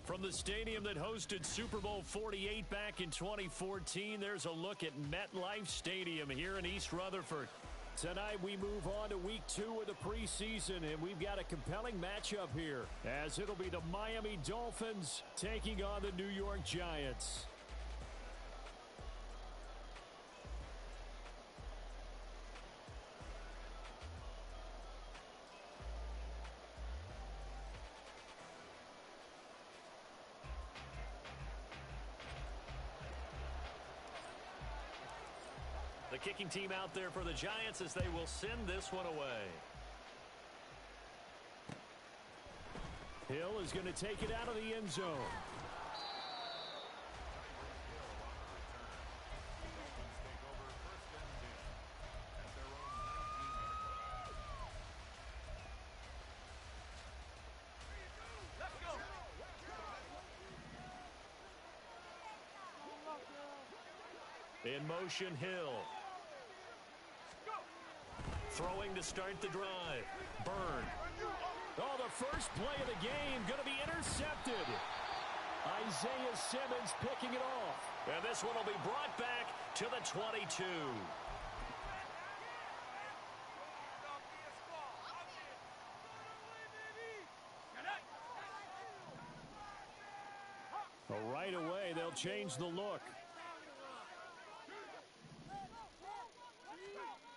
From the stadium that hosted Super Bowl 48 back in 2014, there's a look at MetLife Stadium here in East Rutherford. Tonight we move on to week 2 of the preseason, and we've got a compelling matchup here, as it'll be the Miami Dolphins taking on the New York Giants. The kicking team out there for the Giants as they will send this one away. Hill is going to take it out of the end zone. In motion, Hill. Throwing to start the drive. Byrne. Oh, the first play of the game going to be intercepted. Isaiah Simmons picking it off. And this one will be brought back to the 22. Well, right away, they'll change the look.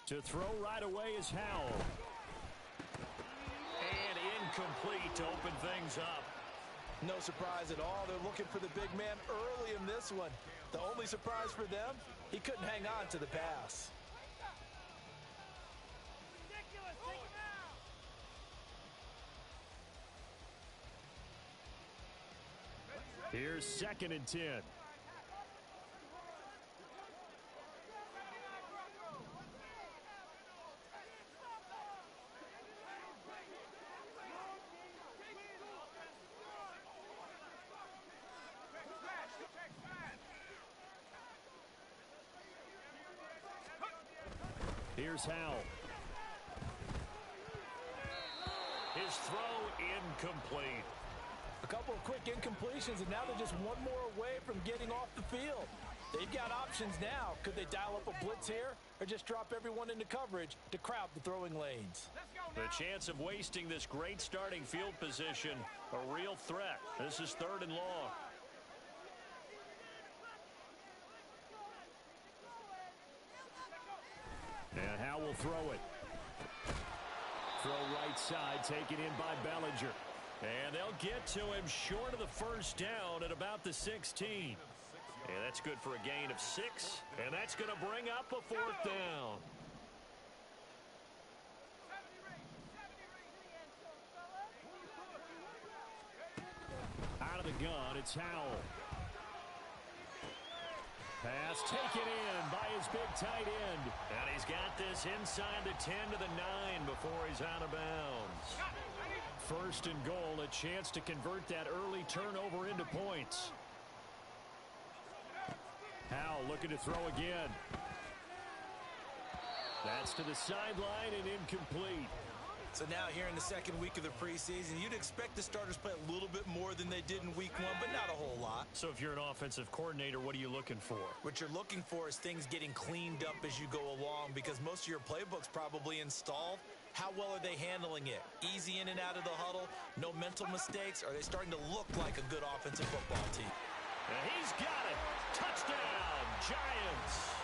To throw right away is Howell. And incomplete to open things up. No surprise at all. They're looking for the big man early in this one. The only surprise for them, he couldn't hang on to the pass. Here's 2nd and 10. Here's Howell. His throw incomplete. A couple of quick incompletions, and now they're just one more away from getting off the field. They've got options now. Could they dial up a blitz here or just drop everyone into coverage to crowd the throwing lanes? The chance of wasting this great starting field position, a real threat. This is 3rd and long. And Howell will throw it. Throw right side, taken in by Bellinger. And they'll get to him short of the first down at about the 16. And that's good for a gain of 6. And that's going to bring up a 4th down. Out of the gun, it's Howell. Pass taken in by his big tight end. And he's got this inside the 10 to the 9 before he's out of bounds. 1st and goal, a chance to convert that early turnover into points. Howell looking to throw again. That's to the sideline and incomplete. So now here in the 2nd week of the preseason, you'd expect the starters play a little bit more than they did in week 1, but not a whole lot. So if you're an offensive coordinator, what are you looking for? What you're looking for is things getting cleaned up as you go along, because most of your playbook's probably installed. How well are they handling it? Easy in and out of the huddle, no mental mistakes? Are they starting to look like a good offensive football team? And he's got it. Touchdown, Giants.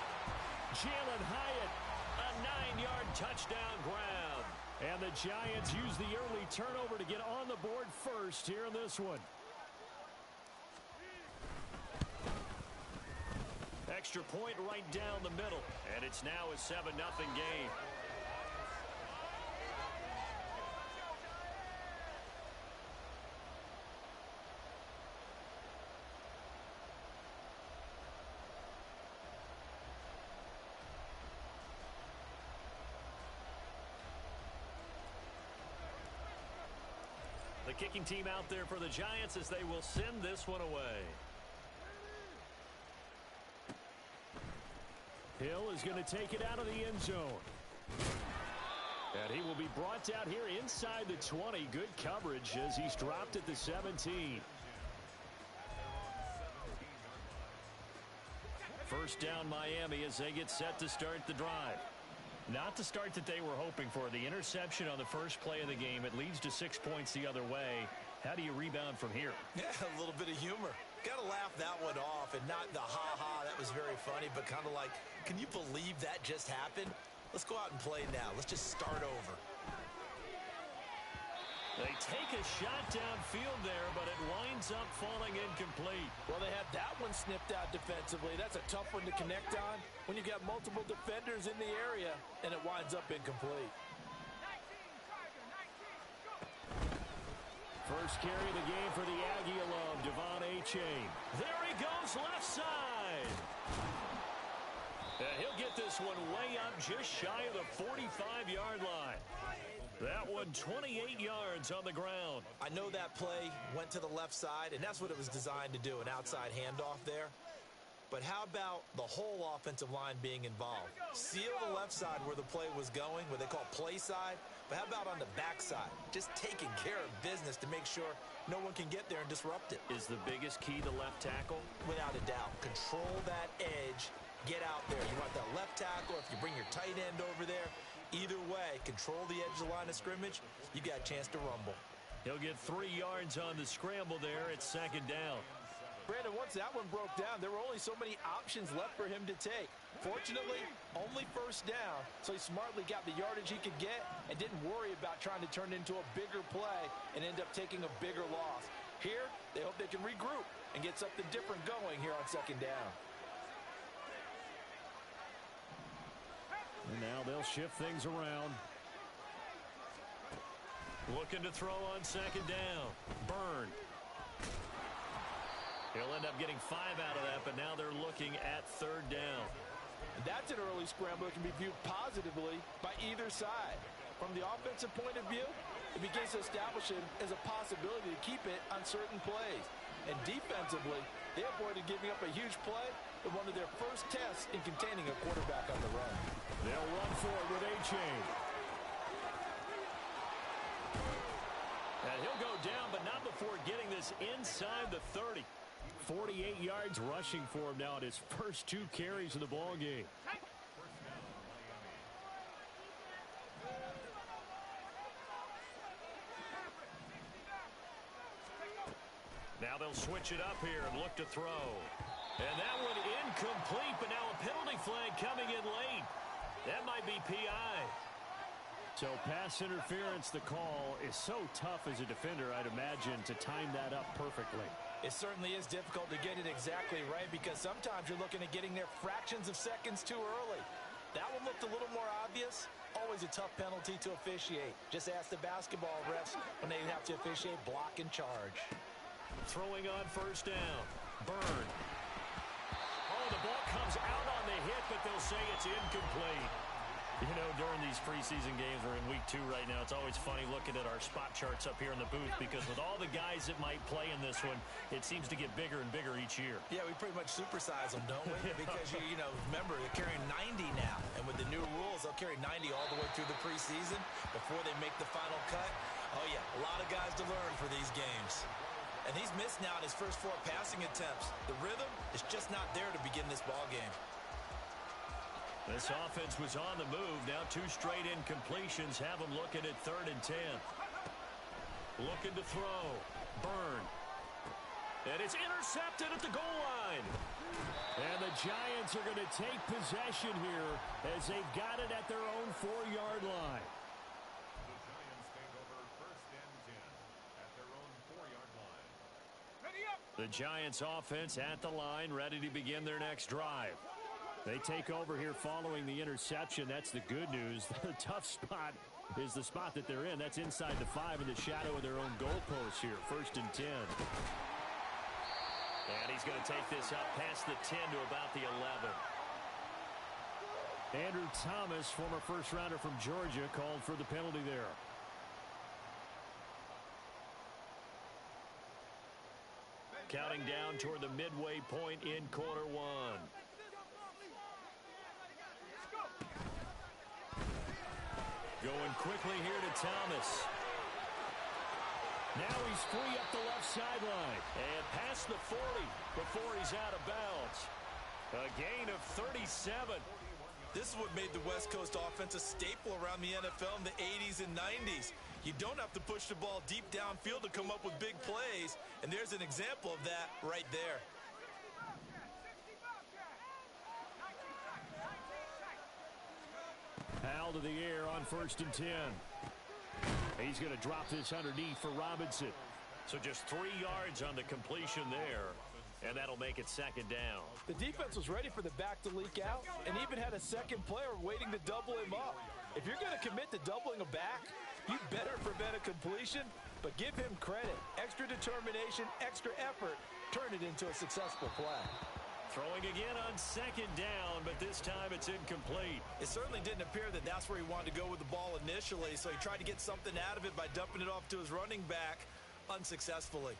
Jalen Hyatt, a 9-yard touchdown grab. And the Giants use the early turnover to get on the board first here in this one. Extra point right down the middle. And it's now a 7-0 game. The kicking team out there for the Giants as they will send this one away. Hill is going to take it out of the end zone. And he will be brought out here inside the 20. Good coverage as he's dropped at the 17. First down Miami as they get set to start the drive. Not the start that they were hoping for. The interception on the first play of the game. It leads to 6 points the other way. How do you rebound from here? Yeah, a little bit of humor. Got to laugh that one off, and not the ha-ha, that was very funny, but kind of like, can you believe that just happened? Let's go out and play now. Let's just start over. They take a shot downfield there, but it winds up falling incomplete. Well, they had that one snipped out defensively. That's a tough one to connect on when you've got multiple defenders in the area, and it winds up incomplete. First carry of the game for the Aggie alum, Devon Achane. There he goes, left side. And he'll get this one way up just shy of the 45-yard line. That one 28 yards on the ground. I know that play went to the left side, and that's what it was designed to do, an outside handoff there. But how about the whole offensive line being involved? Seal the left side where the play was going, what they call play side. But how about on the backside? Just taking care of business to make sure no one can get there and disrupt it. Is the biggest key the left tackle? Without a doubt. Control that edge. Get out there. You want that left tackle. If you bring your tight end over there, either way, control the edge of the line of scrimmage, you got a chance to rumble. He'll get 3 yards on the scramble there. It's second down. Brandon, once that one broke down, there were only so many options left for him to take. Fortunately, only first down, so he smartly got the yardage he could get and didn't worry about trying to turn it into a bigger play and end up taking a bigger loss. Here, they hope they can regroup and get something different going here on second down. And now they'll shift things around. Looking to throw on second down. Byrne. He'll end up getting 5 out of that, but now they're looking at third down. That's an early scramble that can be viewed positively by either side. From the offensive point of view, it begins to establish it as a possibility to keep it on certain plays. And defensively, they avoided giving up a huge play in one of their first tests in containing a quarterback on the run. They'll run for it with Achane. And he'll go down, but not before getting this inside the 30. 48 yards rushing for him now at his first 2 carries of the ball game. Now they'll switch it up here and look to throw. And that one incomplete, but now a penalty flag coming in late. That might be PI. So pass interference, the call is so tough as a defender, I'd imagine, to time that up perfectly. It certainly is difficult to get it exactly right because sometimes you're looking at getting there fractions of seconds too early. That one looked a little more obvious. Always a tough penalty to officiate. Just ask the basketball refs when they have to officiate block and charge. Throwing on first down. Byrne. Oh, the ball comes out on the hit, but they'll say it's incomplete. You know, during these preseason games, we're in week 2 right now. It's always funny looking at our spot charts up here in the booth because with all the guys that might play in this one, it seems to get bigger and bigger each year. Yeah, we pretty much supersize them, don't we? Because, you know, remember, they're carrying 90 now. And with the new rules, they'll carry 90 all the way through the preseason before they make the final cut. Oh, yeah, a lot of guys to learn for these games. And he's missed now in his first 4 passing attempts. The rhythm is just not there to begin this ball game. This offense was on the move. Now 2 straight incompletions have them looking at 3rd and 10. Looking to throw. Byrne. And it's intercepted at the goal line. And the Giants are going to take possession here as they've got it at their own 4-yard line. The Giants offense at the line, ready to begin their next drive. They take over here following the interception. That's the good news. The tough spot is the spot that they're in. That's inside the 5 in the shadow of their own goalpost here. 1st and 10. And he's going to take this up past the 10 to about the 11. Andrew Thomas, former first-rounder from Georgia, called for the penalty there. Counting down toward the midway point in quarter 1. Going quickly here to Thomas. Now he's free up the left sideline. And past the 40 before he's out of bounds. A gain of 37. This is what made the West Coast offense a staple around the NFL in the 80s and 90s. You don't have to push the ball deep downfield to come up with big plays, and there's an example of that right there. Foul to the air on 1st and 10. He's going to drop this underneath for Robinson. So just 3 yards on the completion there, and that'll make it 2nd down. The defense was ready for the back to leak out and even had a second player waiting to double him up. If you're going to commit to doubling a back, you better prevent a completion, but give him credit. Extra determination, extra effort, turn it into a successful play. Throwing again on 2nd down, but this time it's incomplete. It certainly didn't appear that that's where he wanted to go with the ball initially, so he tried to get something out of it by dumping it off to his running back unsuccessfully.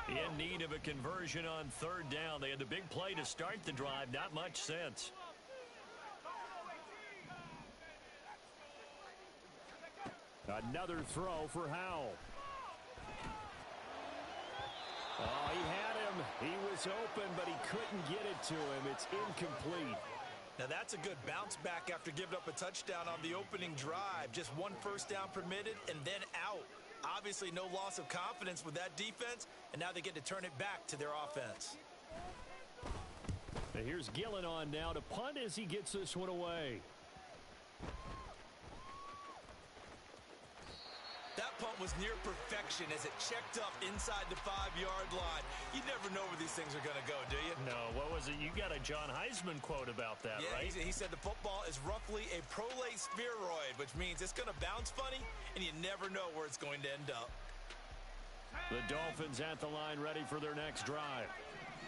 In need of a conversion on 3rd down. They had the big play to start the drive. Not much sense. Another throw for Howell. Oh, he had him. He was open, but he couldn't get it to him. It's incomplete. Now that's a good bounce back after giving up a touchdown on the opening drive. Just 1 first down permitted and then out. Obviously no loss of confidence with that defense, and now they get to turn it back to their offense. Now here's Gillen on now to punt as he gets this one away. That punt was near perfection as it checked up inside the 5-yard line. You never know where these things are going to go, do you? No, what was it? You got a John Heisman quote about that, yeah, right? He said the football is roughly a prolate spheroid, which means it's going to bounce funny, and you never know where it's going to end up. The Dolphins at the line ready for their next drive.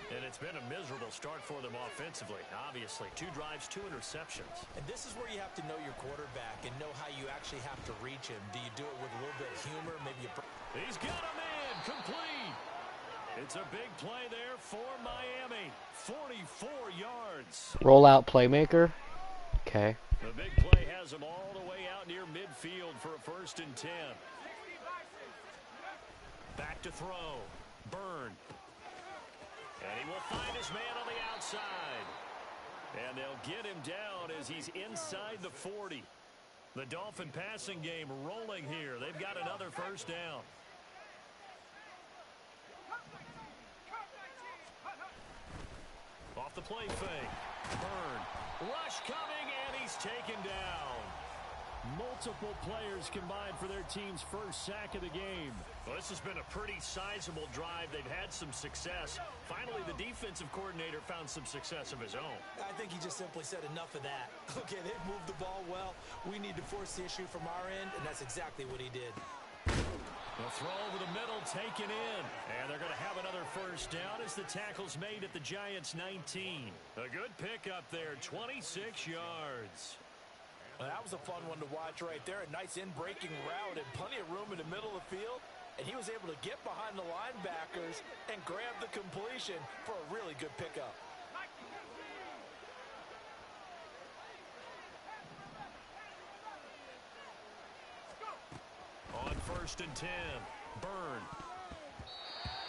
And it's been a miserable start for them offensively, obviously. 2 drives, 2 interceptions. And this is where you have to know your quarterback and know how you actually have to reach him. Do you do it with a little bit of humor? Maybe you... He's got a man complete. It's a big play there for Miami. 44 yards. Rollout playmaker. Okay. The big play has him all the way out near midfield for a 1st and 10. Back to throw. Byrne. And he will find his man on the outside. And they'll get him down as he's inside the 40. The Dolphin passing game rolling here. They've got another 1st down. Off the play fake. Byrne. Rush coming, and he's taken down. Multiple players combined for their team's 1st sack of the game. Well, this has been a pretty sizable drive. They've had some success. Finally, the defensive coordinator found some success of his own. I think he just simply said enough of that. Okay, they've moved the ball well. We need to force the issue from our end, and that's exactly what he did. The throw over the middle taken in. And they're going to have another 1st down as the tackle's made at the Giants' 19. A good pickup there, 26 yards. Well, that was a fun one to watch right there. A nice in-breaking route and plenty of room in the middle of the field. And he was able to get behind the linebackers and grab the completion for a really good pickup. On 1st and 10, Byrne.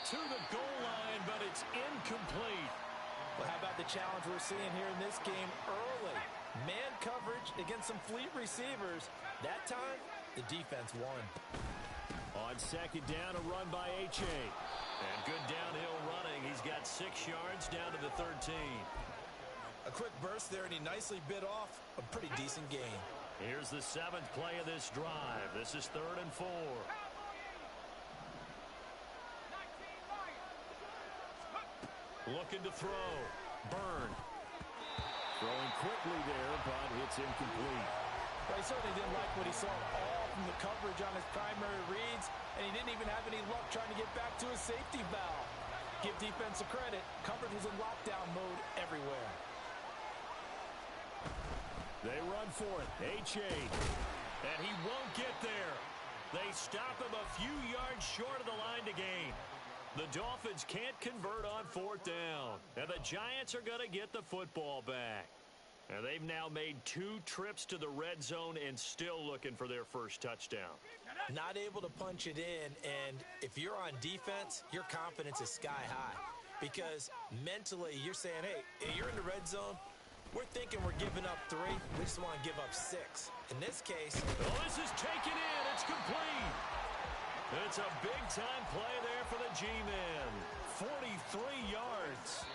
To the goal line, but it's incomplete. Well, how about the challenge we're seeing here in this game early? Man coverage against some fleet receivers. That time, the defense won. On 2nd down, a run by H.A. And good downhill running. He's got 6 yards down to the 13. A quick burst there, and he nicely bit off a pretty decent gain. Here's the 7th play of this drive. This is 3rd and 4. Looking to throw. Byrne. Throwing quickly there, but it's incomplete. Well, he certainly didn't like what he saw all from the coverage on his primary reads, and he didn't even have any luck trying to get back to his safety valve. Give defense a credit. Coverage was in lockdown mode everywhere. They run for it. H.A. And he won't get there. They stop him a few yards short of the line to gain. The Dolphins can't convert on 4th down. And the Giants are going to get the football back. And they've now made 2 trips to the red zone and still looking for their 1st touchdown. Not able to punch it in, and if you're on defense, your confidence is sky high. because mentally you're saying, hey, you're in the red zone. We're thinking we're giving up 3. We just want to give up 6. In this case, oh, this is taken in. It's complete. It's a big-time play there for the G-Man. 43 yards.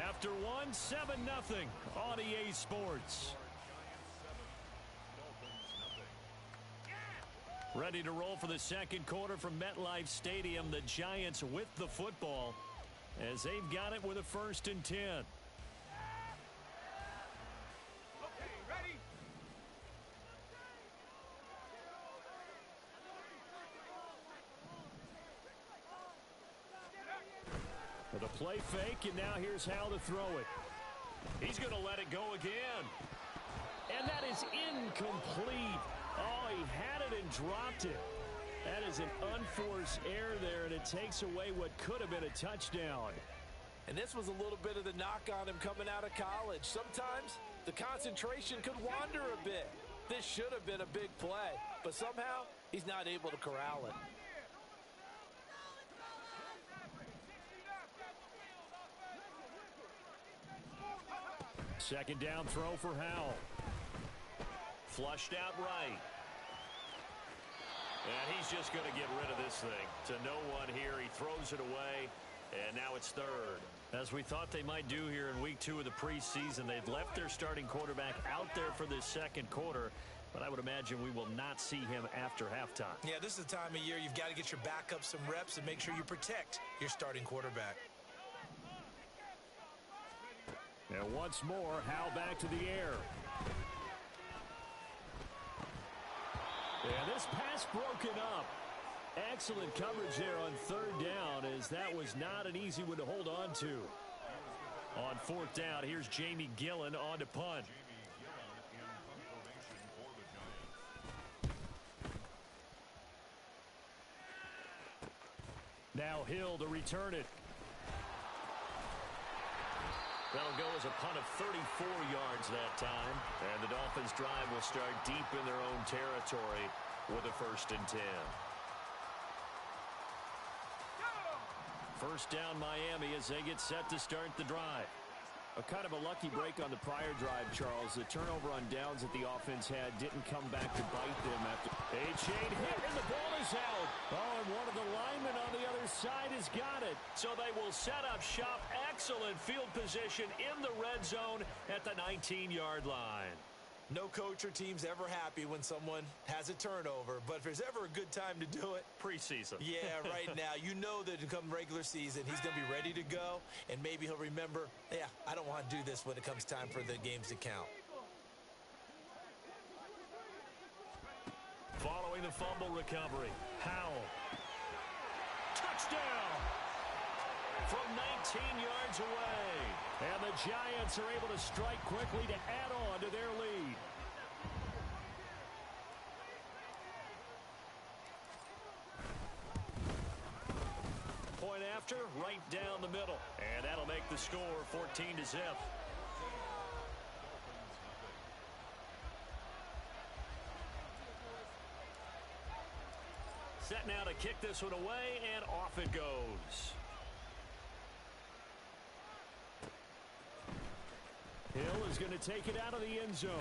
After 7-0 on EA Sports. Ready to roll for the second quarter from MetLife Stadium. The Giants with the football as they've got it with a 1st and 10. With a play fake, and now here's how to throw it. He's going to let it go again. And that is incomplete. Oh, he had it and dropped it. That is an unforced error there, and it takes away what could have been a touchdown. And this was a little bit of the knock on him coming out of college. Sometimes the concentration could wander a bit. This should have been a big play, but somehow he's not able to corral it. Second down throw for Howell. Flushed out right. And he's just going to get rid of this thing. To no one here. He throws it away. And now it's 3rd. As we thought they might do here in week 2 of the preseason, they've left their starting quarterback out there for this second quarter. But I would imagine we will not see him after halftime. Yeah, this is the time of year you've got to get your backup some reps and make sure you protect your starting quarterback. And once more, Howell back to the air. And this pass broken up. Excellent coverage there on 3rd down, as that was not an easy one to hold on to. On 4th down, here's Jamie Gillen on to punt. Now Hill to return it. That'll go as a punt of 34 yards that time. And the Dolphins' drive will start deep in their own territory with a 1st and 10. First down Miami as they get set to start the drive. A kind of a lucky break on the prior drive, Charles. The turnover on downs that the offense had didn't come back to bite them after a chain hit, and the ball is out. Oh, and one of the linemen on the other side has got it. So they will set up shop. Excellent field position in the red zone at the 19-yard line. No coach or team's ever happy when someone has a turnover, but if there's ever a good time to do it, preseason. Yeah, right now. You know that come regular season, he's going to be ready to go, and maybe he'll remember, yeah, I don't want to do this when it comes time for the games to count. Following the fumble recovery, Howell. Touchdown! From 19 yards away. And the Giants are able to strike quickly to add on to their lead. Point after, right down the middle. And that'll make the score 14-0. Set now to kick this one away, and off it goes. Hill is going to take it out of the end zone.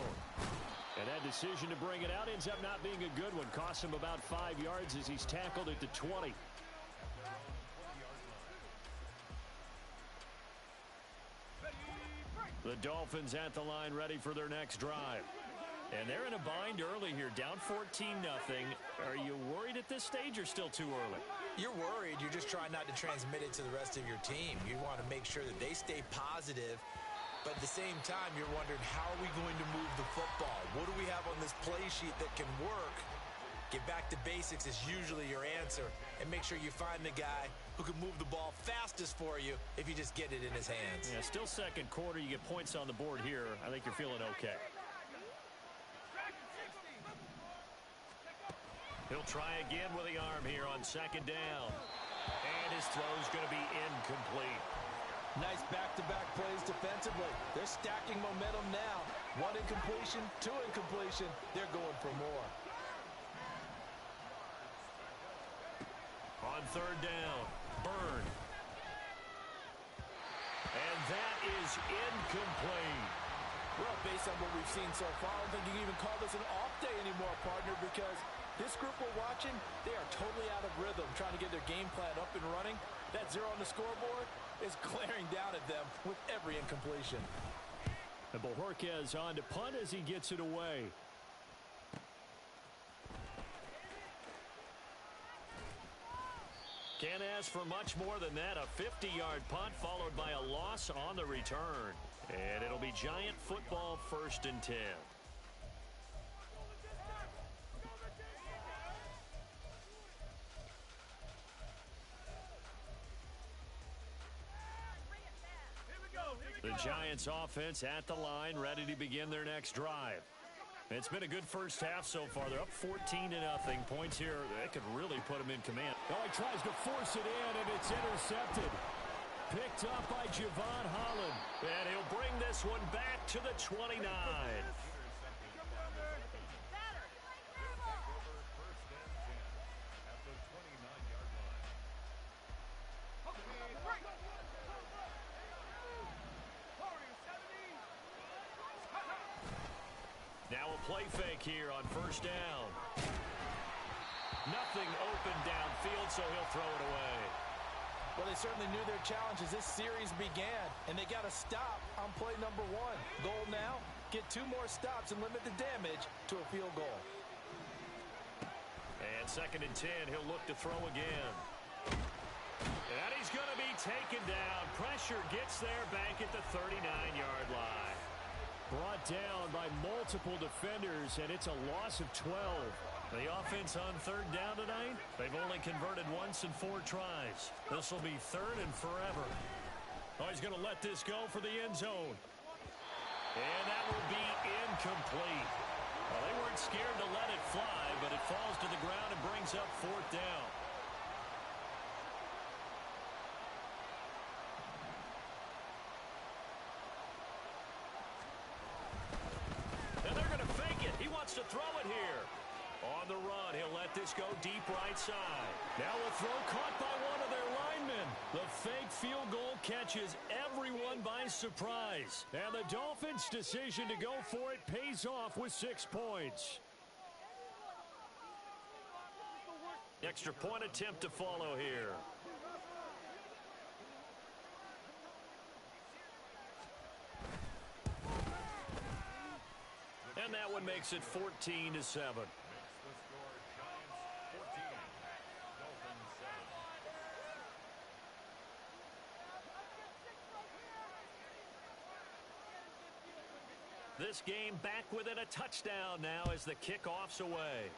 And that decision to bring it out ends up not being a good one. Costs him about 5 yards as he's tackled at the 20. The Dolphins at the line ready for their next drive. And they're in a bind early here, down 14-0. Are you worried at this stage or still too early? You're worried. You're just trying not to transmit it to the rest of your team. You want to make sure that they stay positive. But at the same time, you're wondering, how are we going to move the football? What do we have on this play sheet that can work? Get back to basics is usually your answer. And make sure you find the guy who can move the ball fastest for you if you just get it in his hands. Yeah, still second quarter. You get points on the board here. I think you're feeling okay. He'll try again with the arm here on second down. And his throw's going to be incomplete. Nice back-to-back plays defensively. They're stacking momentum now. 1 incompletion, 2 incompletion. They're going for more. On third down, return. And that is incomplete. Well, based on what we've seen so far, I don't think you can even call this an off day anymore, partner, because this group we're watching, they are totally out of rhythm, trying to get their game plan up and running. That 0 on the scoreboard is glaring down at them with every incompletion. And Bojorquez on to punt as he gets it away. Can't ask for much more than that. A 50-yard punt followed by a loss on the return. And it'll be Giant football 1st and 10. The Giants offense at the line, ready to begin their next drive. It's been a good first half so far. They're up 14-0. Points here, that could really put them in command. Oh, he tries to force it in, and it's intercepted. Picked up by Javon Holland. And he'll bring this one back to the 29. Now a play fake here on 1st down. Nothing open downfield, so he'll throw it away. Well, they certainly knew their challenge as this series began, and they got to stop on play number 1. Goal now, get 2 more stops and limit the damage to a field goal. And 2nd and 10, he'll look to throw again. And he's going to be taken down. Pressure gets there back at the 39-yard line. Brought down by multiple defenders, and it's a loss of 12. The offense on 3rd down tonight, they've only converted once in 4 tries. This will be 3rd and forever. Oh, he's going to let this go for the end zone. And that will be incomplete. Well, they weren't scared to let it fly, but it falls to the ground and brings up 4th down. And they're going to fake it. He wants to throw it here. On the run, he'll let this go deep right side. Now a throw caught by one of their linemen. The fake field goal catches everyone by surprise. And the Dolphins' decision to go for it pays off with 6 points. Extra point attempt to follow here. And that one makes it 14-7. This game back within a touchdown now as the kickoff's away.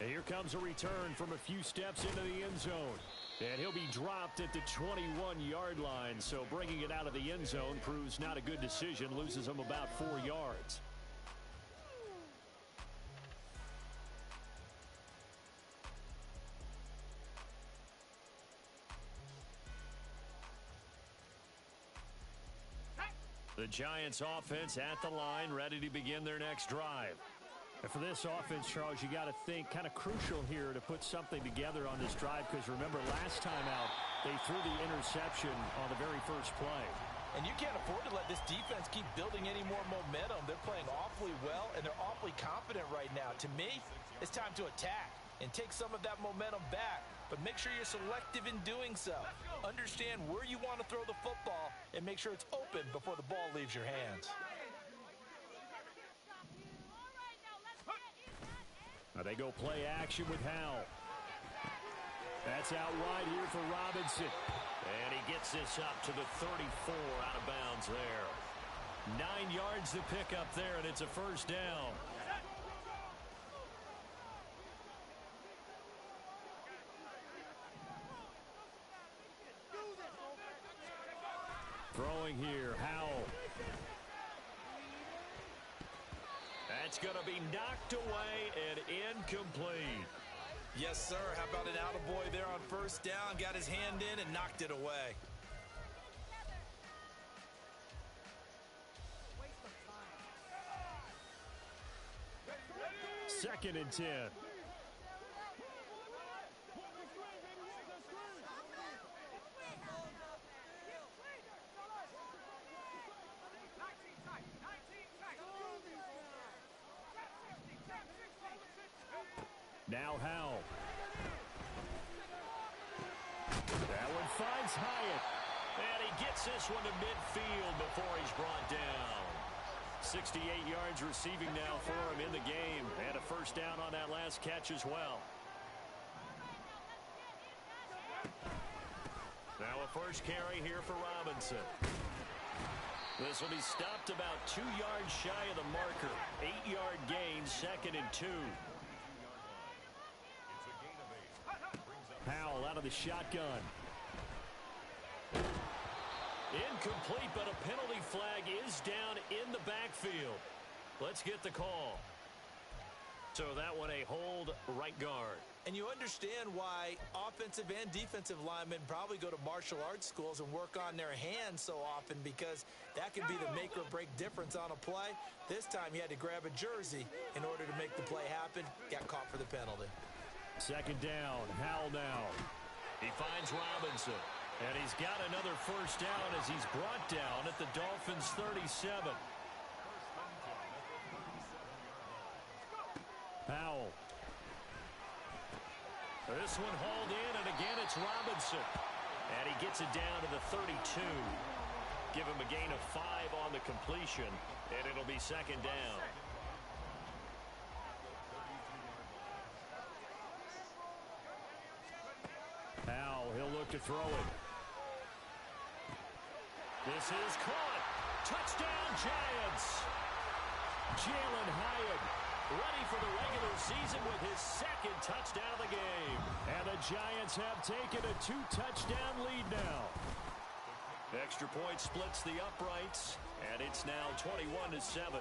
And here comes a return from a few steps into the end zone. And he'll be dropped at the 21-yard line. So bringing it out of the end zone proves not a good decision. Loses him about 4 yards. The Giants offense at the line, ready to begin their next drive. And for this offense, Charles, you got to think kind of crucial here to put something together on this drive, because remember last time out they threw the interception on the very first play. And you can't afford to let this defense keep building any more momentum. They're playing awfully well, and they're awfully confident right now. To me, it's time to attack and take some of that momentum back. But make sure you're selective in doing so. Understand where you want to throw the football and make sure it's open before the ball leaves your hands. Now they go play action with Howell. That's out wide here for Robinson. And he gets this up to the 34, out of bounds there. 9 yards to pick up there, and it's a first down. Throwing here, Howell. That's going to be knocked away and incomplete. Yes, sir. How about an attaboy there on 1st down? Got his hand in and knocked it away. Second and 10. Now Howell. That one finds Hyatt. And he gets this one to midfield before he's brought down. 68 yards receiving now for him in the game. And a first down on that last catch as well. Now a first carry here for Robinson. This will be stopped about 2 yards shy of the marker. 8-yard gain, 2nd and 2. Howell out of the shotgun. Incomplete, but a penalty flag is down in the backfield. Let's get the call. So that one a hold right guard. And you understand why offensive and defensive linemen probably go to martial arts schools and work on their hands so often, because that can be the make or break difference on a play. This time he had to grab a jersey in order to make the play happen. Got caught for the penalty. 2nd down. Howell now. He finds Robinson. And he's got another first down as he's brought down at the Dolphins' 37. Howell. This one hauled in, and again it's Robinson. And he gets it down to the 32. Give him a gain of 5 on the completion, and it'll be 2nd down. Howell, he'll look to throw it. This is caught. Touchdown, Giants. Jalen Hyatt ready for the regular season with his 2nd touchdown of the game. And the Giants have taken a 2-touchdown lead now. Extra point splits the uprights, and it's now 21-7.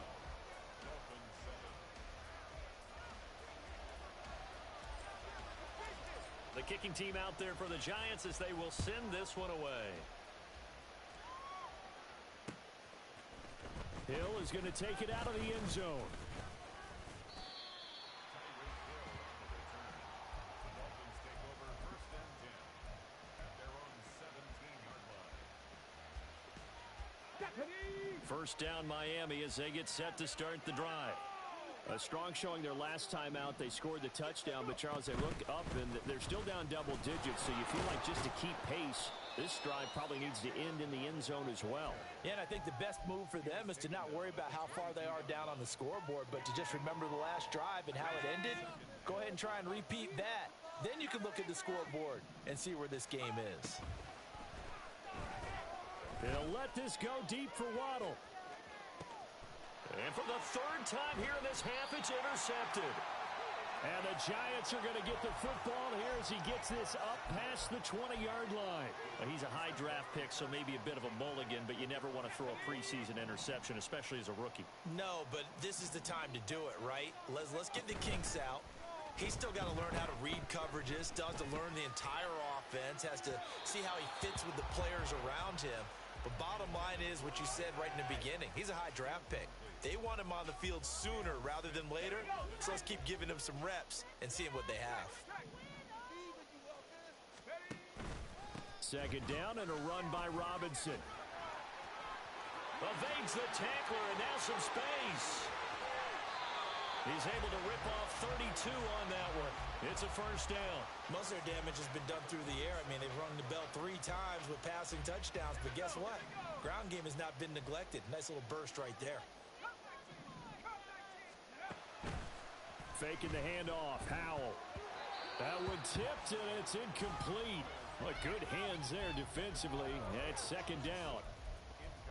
The kicking team out there for the Giants as they will send this one away. Hill is going to take it out of the end zone. First down Miami as they get set to start the drive. A strong showing their last time out. They scored the touchdown, but Charles, they look up and they're still down double digits, so you feel like just to keep pace, this drive probably needs to end in the end zone as well. Yeah, and I think the best move for them is to not worry about how far they are down on the scoreboard, but to just remember the last drive and how it ended. Go ahead and try and repeat that. Then you can look at the scoreboard and see where this game is. They'll let this go deep for Waddle. And for the 3rd time here in this half, it's intercepted. And the Giants are going to get the football here as he gets this up past the 20-yard line. He's a high draft pick, so maybe a bit of a mulligan, but you never want to throw a preseason interception, especially as a rookie. No, but this is the time to do it, right? Let's get the kinks out. He's still got to learn how to read coverages, still has to learn the entire offense, has to see how he fits with the players around him. But bottom line is what you said right in the beginning. He's a high draft pick. They want him on the field sooner rather than later, so let's keep giving him some reps and seeing what they have. 2nd down and a run by Robinson. Evades the tackler and now some space. He's able to rip off 32 on that one. It's a first down. Most of their damage has been done through the air. I mean, they've rung the bell 3 times with passing touchdowns, but guess what? Ground game has not been neglected. Nice little burst right there. Faking the handoff. Howell. That one tipped, and it's incomplete. Well, good hands there defensively. It's 2nd down.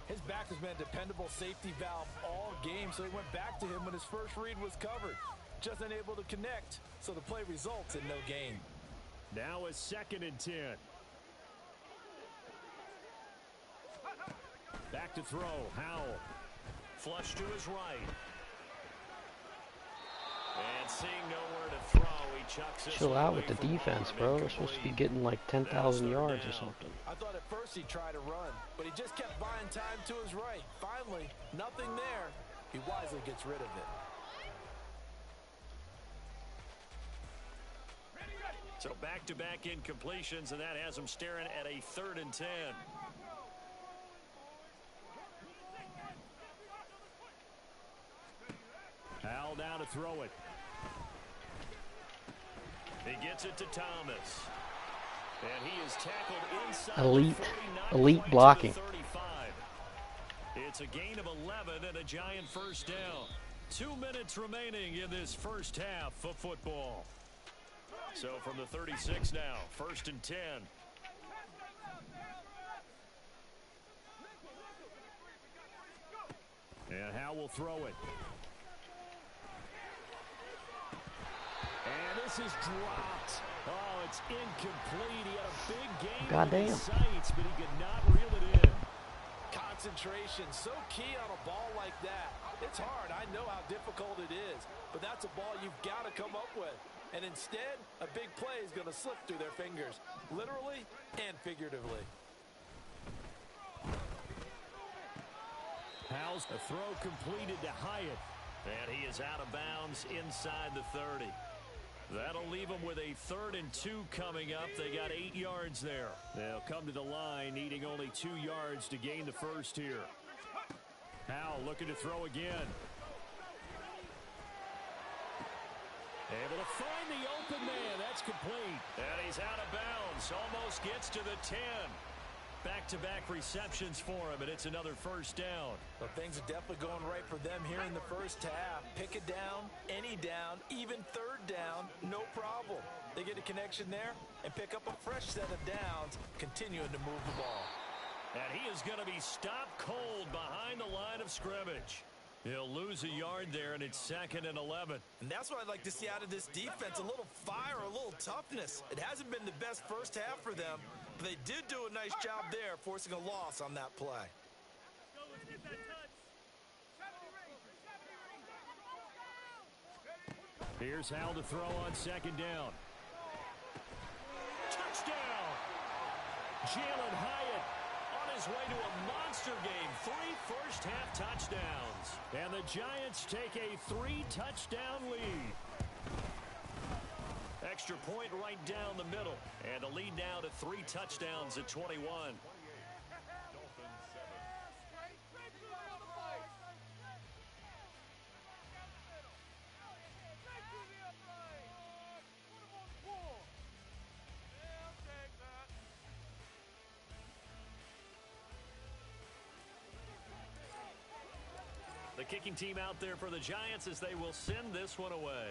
His back has been a dependable safety valve all game, so he went back to him when his first read was covered. Just unable to connect, so the play results in no gain. Now a 2nd and 10. Back to throw. Howell. Flush to his right. And seeing nowhere to throw, he chucks this. Chill out with the defense, bro. They're supposed to be getting like 10,000 yards or something. I thought at first he'd try to run, but he just kept buying time to his right. Finally, nothing there. He wisely gets rid of it. So back-to-back incompletions, and that has him staring at a 3rd and 10. Howell down to throw it. He gets it to Thomas. And he is tackled inside elite blocking. It's a gain of 11 and a Giant first down. 2 minutes remaining in this first half of football. So from the 36 now, 1st and 10. And Howe will throw it. And this is dropped. Oh, it's incomplete. He had a big game in his sights, but he could not reel it in. Concentration, so key on a ball like that. It's hard. I know how difficult it is, but that's a ball you've got to come up with. And instead, a big play is going to slip through their fingers, literally and figuratively. Howell's a throw completed to Hyatt. And he is out of bounds inside the 30. That'll leave them with a 3rd and 2 coming up. They got 8 yards there. They'll come to the line needing only 2 yards to gain the first here. Howell looking to throw again. Able to find the open man. That's complete. And he's out of bounds. Almost gets to the 10. Back-to-back receptions for him, and it's another first down. Well, things are definitely going right for them here in the first half. Pick it down, any down, even 3rd down, no problem. They get a connection there and pick up a fresh set of downs, continuing to move the ball. And he is going to be stopped cold behind the line of scrimmage. He'll lose a yard there, and it's 2nd and 11. And that's what I'd like to see out of this defense, a little fire, a little toughness. It hasn't been the best first half for them, but they did do a nice job there, forcing a loss on that play. Here's Howell to throw on 2nd down. Touchdown! Jalen Hyatt on his way to a monster game. 3 first-half touchdowns. And the Giants take a 3-touchdown lead. Extra point right down the middle. And the lead now to 3 touchdowns at 21. The kicking team out there for the Giants as they will send this one away.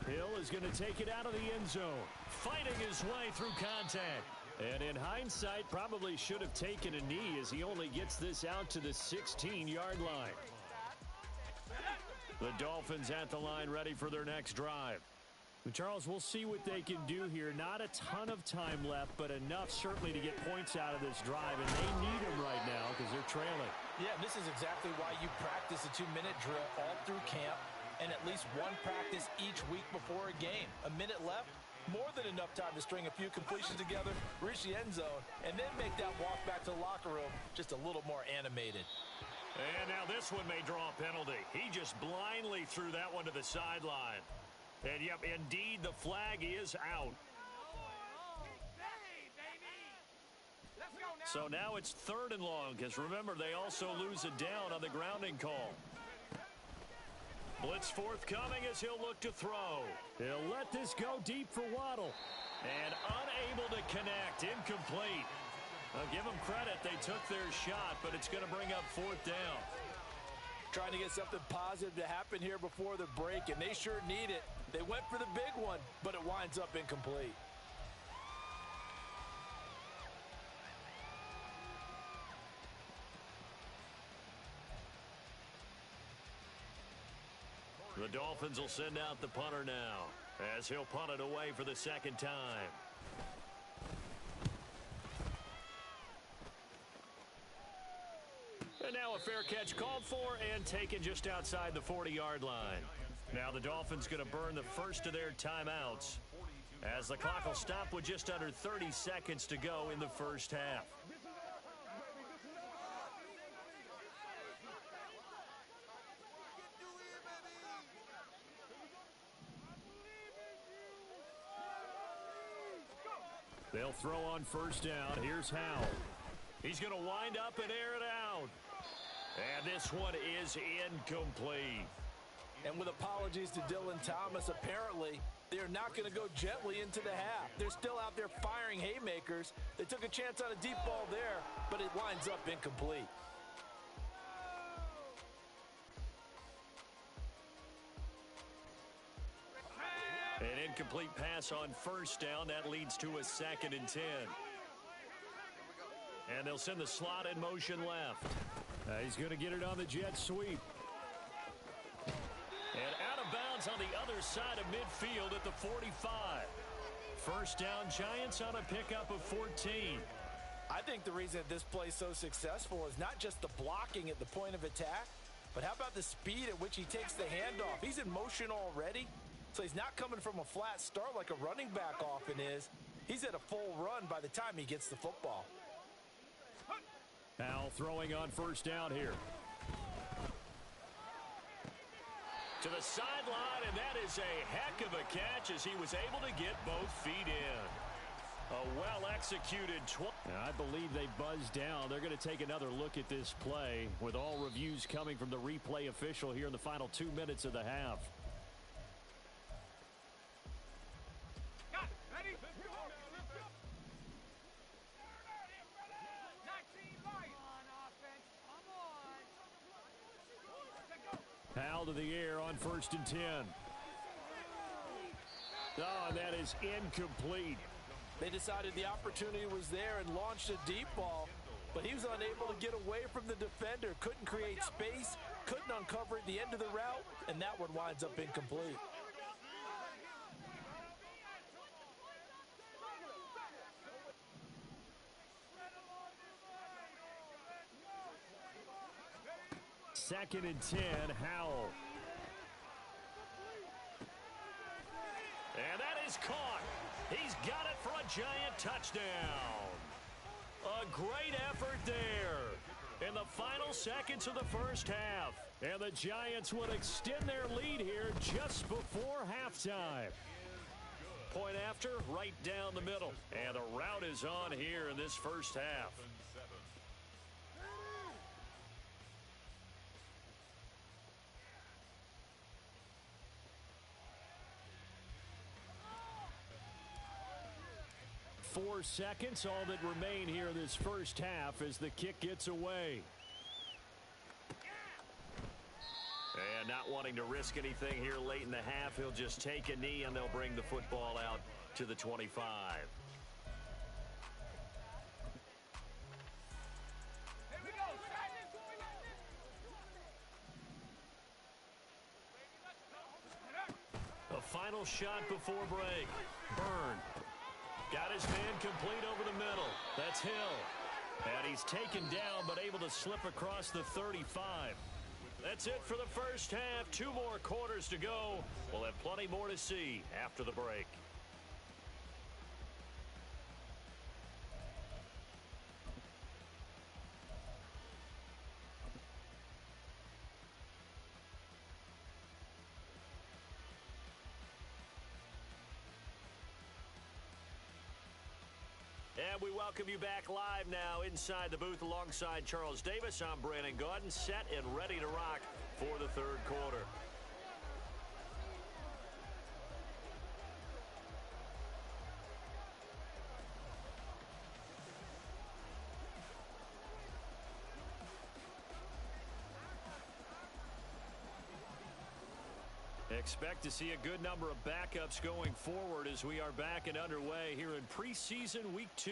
Hill is going to take it out of the end zone, fighting his way through contact. And in hindsight, probably should have taken a knee as he only gets this out to the 16-yard line. The Dolphins at the line ready for their next drive. Charles, we'll see what they can do here. Not a ton of time left, but enough certainly to get points out of this drive, and they need them right now because they're trailing. Yeah, this is exactly why you practice a 2-minute drill all through camp and at least one practice each week before a game. A minute left, more than enough time to string a few completions together, reach the end zone, and then make that walk back to the locker room just a little more animated. And now this one may draw a penalty. He just blindly threw that one to the sideline. And, yep, indeed, the flag is out. So now it's 3rd and long, because remember, they also lose a down on the grounding call. Blitz forthcoming as he'll look to throw. He'll let this go deep for Waddle. And unable to connect, incomplete. I'll give them credit, they took their shot, but it's going to bring up 4th down. Trying to get something positive to happen here before the break, and they sure need it. They went for the big one, but it winds up incomplete. The Dolphins will send out the punter now, as he'll punt it away for the 2nd time. And now a fair catch called for and taken just outside the 40-yard line. Now the Dolphins going to burn the first of their timeouts as the clock will stop with just under 30 seconds to go in the first half. They'll throw on 1st down. Here's Howell. He's going to wind up and air it out. And this one is incomplete. And with apologies to Dylan Thomas, apparently they're not going to go gently into the half. They're still out there firing haymakers. They took a chance on a deep ball there, but it lines up incomplete. An incomplete pass on first down. That leads to a 2nd and 10. And they'll send the slot in motion left. He's going to get it on the jet sweep. And out of bounds on the other side of midfield at the 45. First down, Giants on a pickup of 14. I think the reason that this play is so successful is not just the blocking at the point of attack, but how about the speed at which he takes the handoff? He's in motion already, so he's not coming from a flat start like a running back often is. He's at a full run by the time he gets the football. Now throwing on first down here. To the sideline, and that is a heck of a catch as he was able to get both feet in. A well-executed I believe they buzzed down. They're going to take another look at this play with all reviews coming from the replay official here in the final 2 minutes of the half. Powell to the air on 1st and 10. Oh, and that is incomplete. They decided the opportunity was there and launched a deep ball, but he was unable to get away from the defender, couldn't create space, couldn't uncover at the end of the route, and that one winds up incomplete. Second and 10, Howell. And that is caught. He's got it for a Giant touchdown. A great effort there in the final seconds of the first half. And the Giants would extend their lead here just before halftime. Point after, right down the middle. And the route is on here in this first half. Four seconds, all that remain here in this first half as the kick gets away. And not wanting to risk anything here late in the half, he'll just take a knee and they'll bring the football out to the 25. A final shot before break. Byrne. Got his man complete over the middle. That's Hill. And he's taken down but able to slip across the 35. That's it for the first half. 2 more quarters to go. We'll have plenty more to see after the break. And we welcome you back live now inside the booth alongside Charles Davis. I'm Brandon Gaudin, set and ready to rock for the third quarter. Expect to see a good number of backups going forward as we are back and underway here in preseason week 2.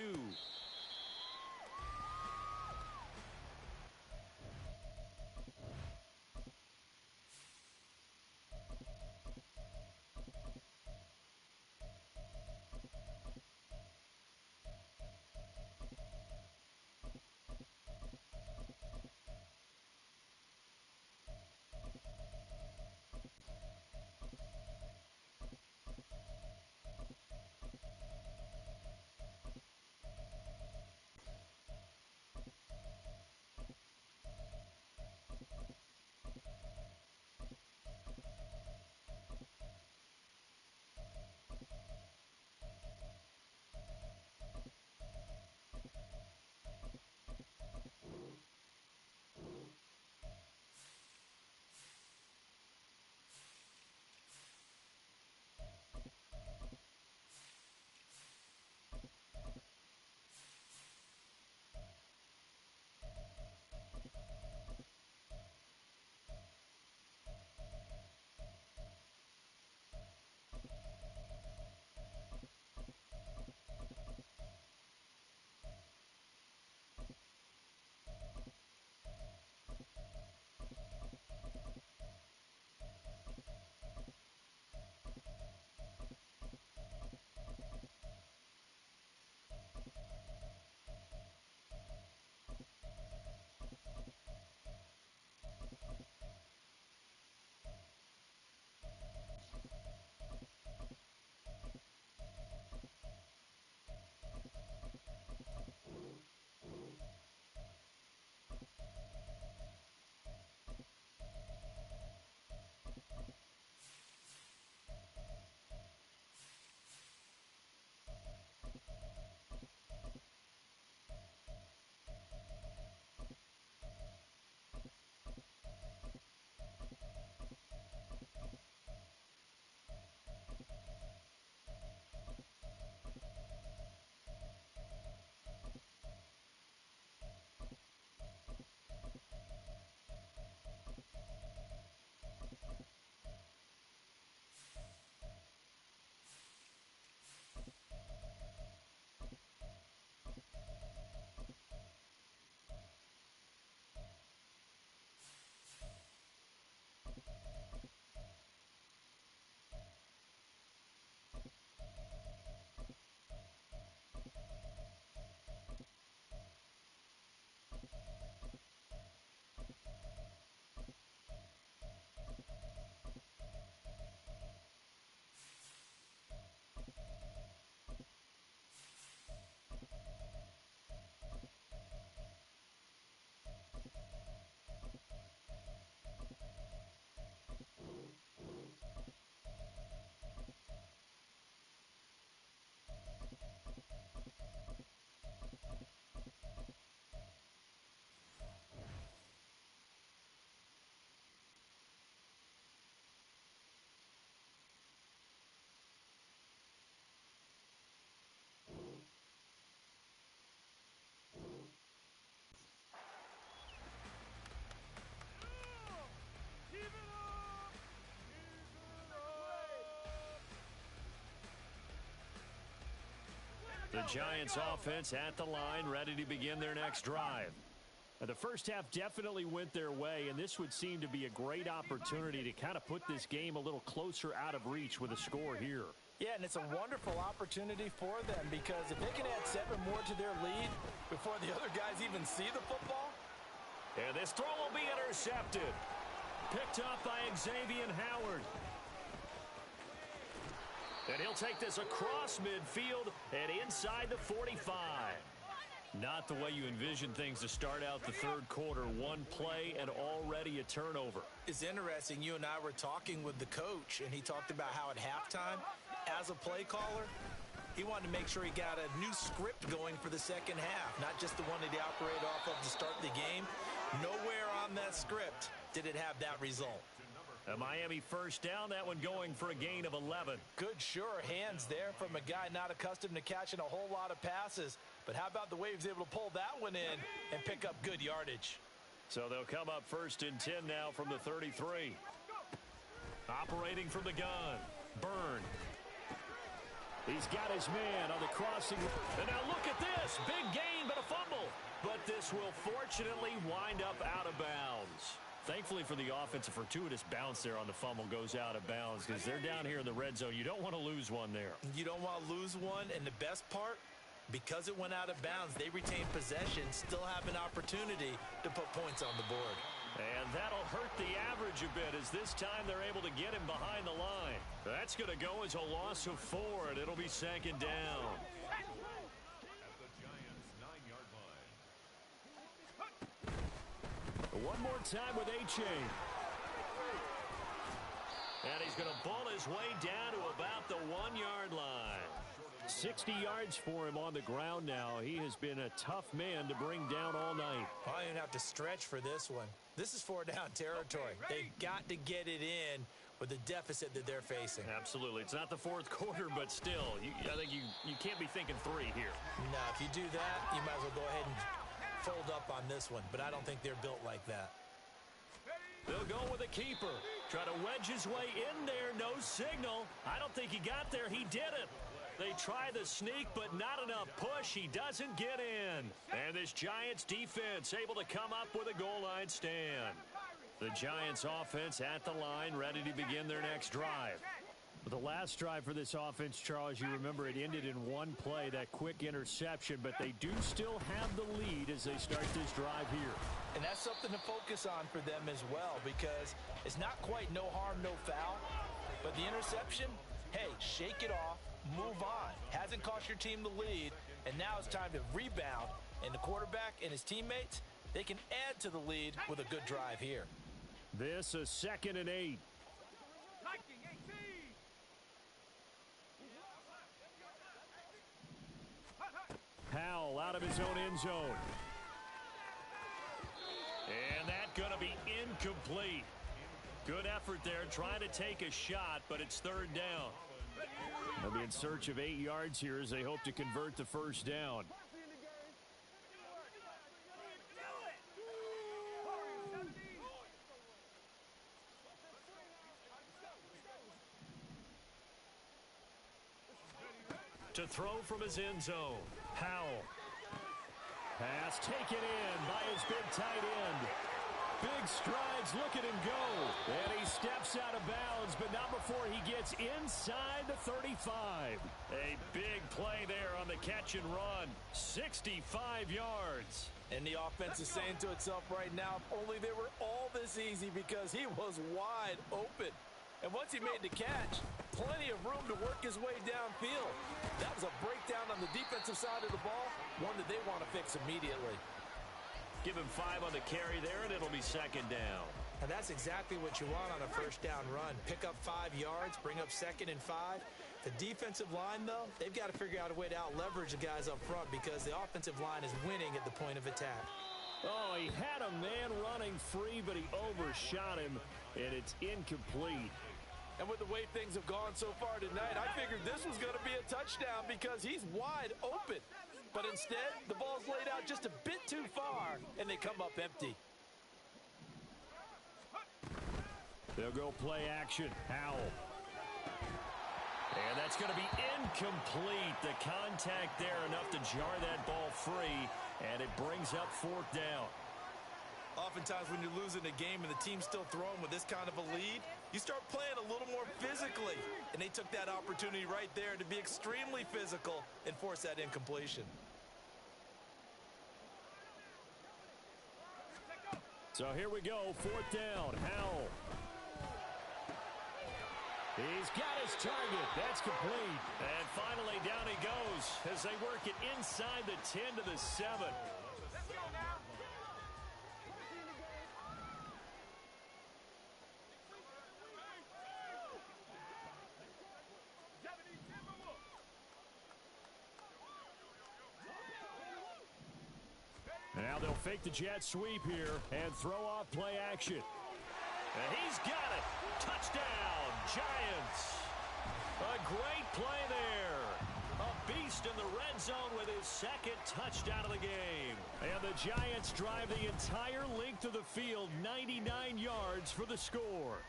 The Giants offense at the line, ready to begin their next drive. The first half definitely went their way, and this would seem to be a great opportunity to kind of put this game a little closer out of reach with a score here. Yeah, and it's a wonderful opportunity for them because if they can add 7 more to their lead before the other guys even see the football. And this throw will be intercepted. Picked up by Xavier Howard. And he'll take this across midfield and inside the 45. Not the way you envision things to start out the third quarter. One play and already a turnover. It's interesting. You and I were talking with the coach, and he talked about how at halftime, as a play caller, he wanted to make sure he got a new script going for the second half, not just the one that he operated off of to start the game. Nowhere on that script did it have that result. A Miami first down, that one going for a gain of 11. Good, sure hands there from a guy not accustomed to catching a whole lot of passes. But how about the way he was able to pull that one in and pick up good yardage? So they'll come up 1st and 10 now from the 33. Operating from the gun. Byrne. He's got his man on the crossing. And now look at this. Big gain, but a fumble. But this will fortunately wind up out of bounds. Thankfully for the offense, a fortuitous bounce there on the fumble goes out of bounds because they're down here in the red zone. You don't want to lose one there. You don't want to lose one, and the best part, because it went out of bounds, they retain possession, still have an opportunity to put points on the board. And that'll hurt the average a bit as this time they're able to get him behind the line. That's going to go as a loss of 4, and it'll be 2nd down. One more time with H.A. And he's going to bull his way down to about the 1-yard line. 60 yards for him on the ground now. He has been a tough man to bring down all night. I don't even have to stretch for this one. This is 4-down territory. They've got to get it in with the deficit that they're facing. Absolutely. It's not the fourth quarter, but still, I think you can't be thinking 3 here. No, if you do that, you might as well go ahead and fold up on this one, but I don't think they're built like that. They'll go with a keeper. Try to wedge his way in there. No signal. I don't think he got there. He didn't. They try the sneak, but not enough push. He doesn't get in. And this Giants defense able to come up with a goal line stand. The Giants offense at the line, ready to begin their next drive. The last drive for this offense, Charles, you remember it ended in one play, that quick interception, but they do still have the lead as they start this drive here. And that's something to focus on for them as well because it's not quite no harm, no foul, but the interception, hey, shake it off, move on. Hasn't cost your team the lead, and now it's time to rebound, and the quarterback and his teammates, they can add to the lead with a good drive here. This a 2nd and 8. Powell out of his own end zone. And that's going to be incomplete. Good effort there trying to take a shot, but it's 3rd down. They'll be in search of 8 yards here as they hope to convert the 1st down. To throw from his end zone. Powell. Pass taken in by his big tight end. Big strides, look at him go. And he steps out of bounds, but not before he gets inside the 35. A big play there on the catch and run. 65 yards. And the offense is saying to itself right now, if only they were all this easy because he was wide open. And once he made the catch, plenty of room to work his way downfield. That was a breakdown on the defensive side of the ball, one that they want to fix immediately. Give him 5 on the carry there, and it'll be 2nd down. And that's exactly what you want on a 1st down run. Pick up 5 yards, bring up 2nd and 5. The defensive line, though, they've got to figure out a way to out-leverage the guys up front because the offensive line is winning at the point of attack. Oh, he had a man running free, but he overshot him, and it's incomplete. And with the way things have gone so far tonight, I figured this was going to be a touchdown because he's wide open. But instead, the ball's laid out just a bit too far, and they come up empty. They'll go play action. Howell. And that's going to be incomplete. The contact there enough to jar that ball free, and it brings up fourth down. Oftentimes when you're losing a game and the team's still throwing with this kind of a lead, you start playing a little more physically. And they took that opportunity right there to be extremely physical and force that incompletion. So here we go, fourth down. Howell. He's got his target. That's complete. And finally down he goes as they work it inside the 10 to the 7. Now they'll fake the jet sweep here and throw off play action. And he's got it. Touchdown, Giants. A great play there. A beast in the red zone with his second touchdown of the game. And the Giants drive the entire length of the field, 99 yards for the score.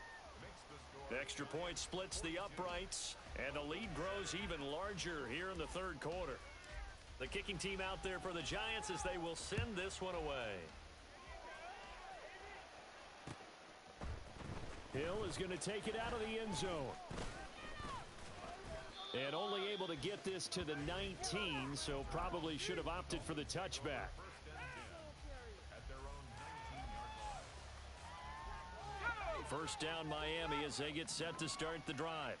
Extra point splits the uprights, and the lead grows even larger here in the third quarter. The kicking team out there for the Giants as they will send this one away. Hill is going to take it out of the end zone. And only able to get this to the 19, so probably should have opted for the touchback. First down Miami as they get set to start the drive.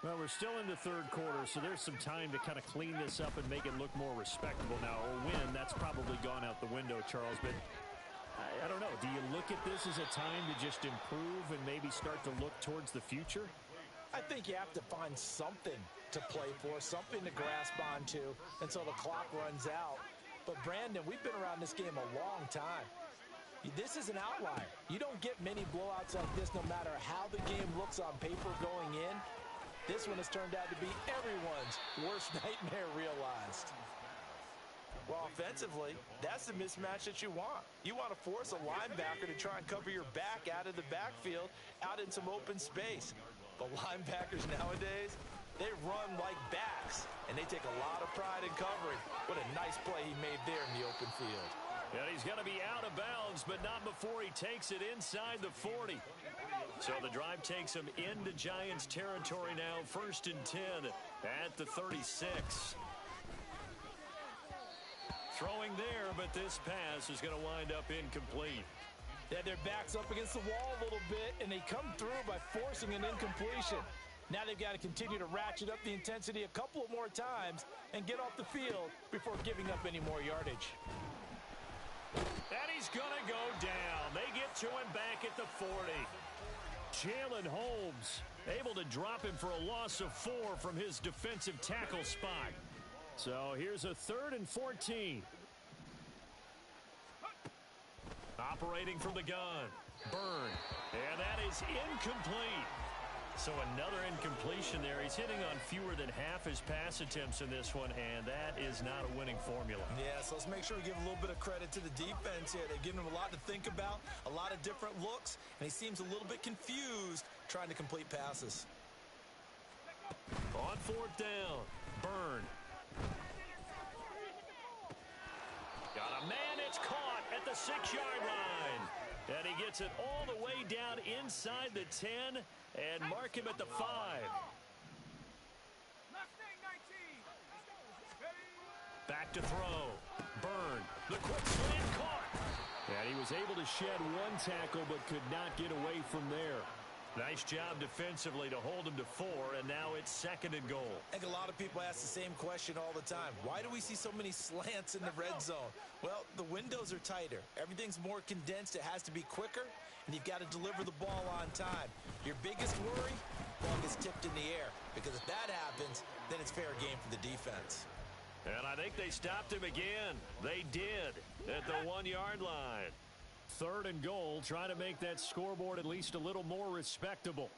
Well, we're still in the third quarter, so there's some time to kind of clean this up and make it look more respectable now. A win, that's probably gone out the window, Charles, but I don't know. Do you look at this as a time to just improve and maybe start to look towards the future? I think you have to find something to play for, something to grasp onto until the clock runs out. But, Brandon, we've been around this game a long time. This is an outlier. You don't get many blowouts like this no matter how the game looks on paper going in. This one has turned out to be everyone's worst nightmare realized. Well, offensively, that's the mismatch that you want. You want to force a linebacker to try and cover your back out of the backfield, out in some open space. But linebackers nowadays, they run like backs, and they take a lot of pride in covering. What a nice play he made there in the open field. And he's going to be out of bounds, but not before he takes it inside the 40. So the drive takes him into Giants territory now, 1st and 10 at the 36. Throwing there, but this pass is going to wind up incomplete. They had their backs up against the wall a little bit, and they come through by forcing an incompletion. Now they've got to continue to ratchet up the intensity a couple of more times and get off the field before giving up any more yardage. And he's going to go down. They get to him back at the 40. Jalen Holmes able to drop him for a loss of 4 from his defensive tackle spot. So here's a 3rd and 14. Operating from the gun. Burn. And that is incomplete. So another incompletion there. He's hitting on fewer than half his pass attempts in this one, and that is not a winning formula. Yeah, so let's make sure we give a little bit of credit to the defense here. They've given him a lot to think about, a lot of different looks, and he seems a little bit confused trying to complete passes. On 4th down, Burn. Got a man, it's caught at the 6-yard line. And he gets it all the way down inside the 10 and mark him at the 5. Back to throw. Burn. The quick slant caught. And he was able to shed one tackle but could not get away from there. Nice job defensively to hold him to 4, and now it's 2nd and goal. I think a lot of people ask the same question all the time. Why do we see so many slants in the red zone? Well, the windows are tighter. Everything's more condensed. It has to be quicker, and you've got to deliver the ball on time. Your biggest worry, ball gets tipped in the air, because if that happens, then it's fair game for the defense. And I think they stopped him again. They did at the 1-yard line. 3rd and goal, trying to make that scoreboard at least a little more respectable.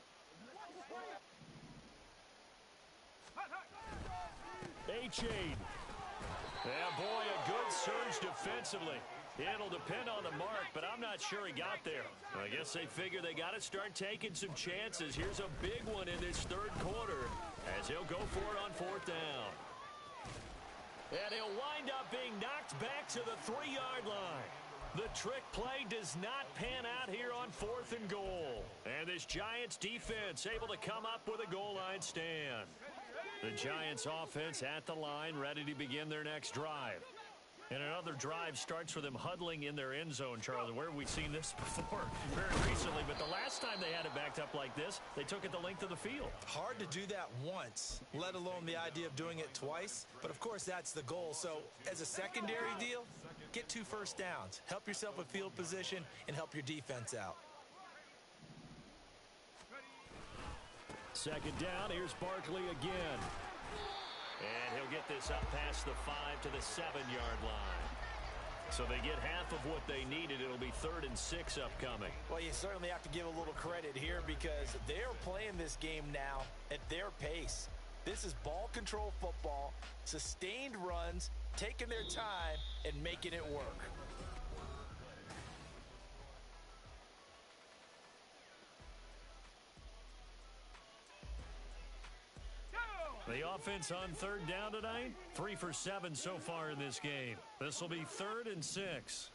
H-Aid. Yeah, boy, a good surge defensively. It'll depend on the mark, but I'm not sure he got there. I guess they figure they got to start taking some chances. Here's a big one in this third quarter as he'll go for it on fourth down. And he'll wind up being knocked back to the 3-yard line. The trick play does not pan out here on fourth and goal. And this Giants defense able to come up with a goal line stand. The Giants offense at the line, ready to begin their next drive. And another drive starts with them huddling in their end zone, Charles. Where have we seen this before? Very recently, but the last time they had it backed up like this, they took it the length of the field. Hard to do that once, let alone the idea of doing it twice. But, of course, that's the goal. So, as a secondary deal, get 2 first downs. Help yourself with field position and help your defense out. Second down, here's Barkley again. And he'll get this up past the 5 to the 7-yard line. So they get half of what they needed. It'll be 3rd and 6 upcoming. Well, you certainly have to give a little credit here because they're playing this game now at their pace. This is ball control football, sustained runs, taking their time, and making it work. The offense on 3rd down tonight, 3 for 7 so far in this game. This will be 3rd and 6.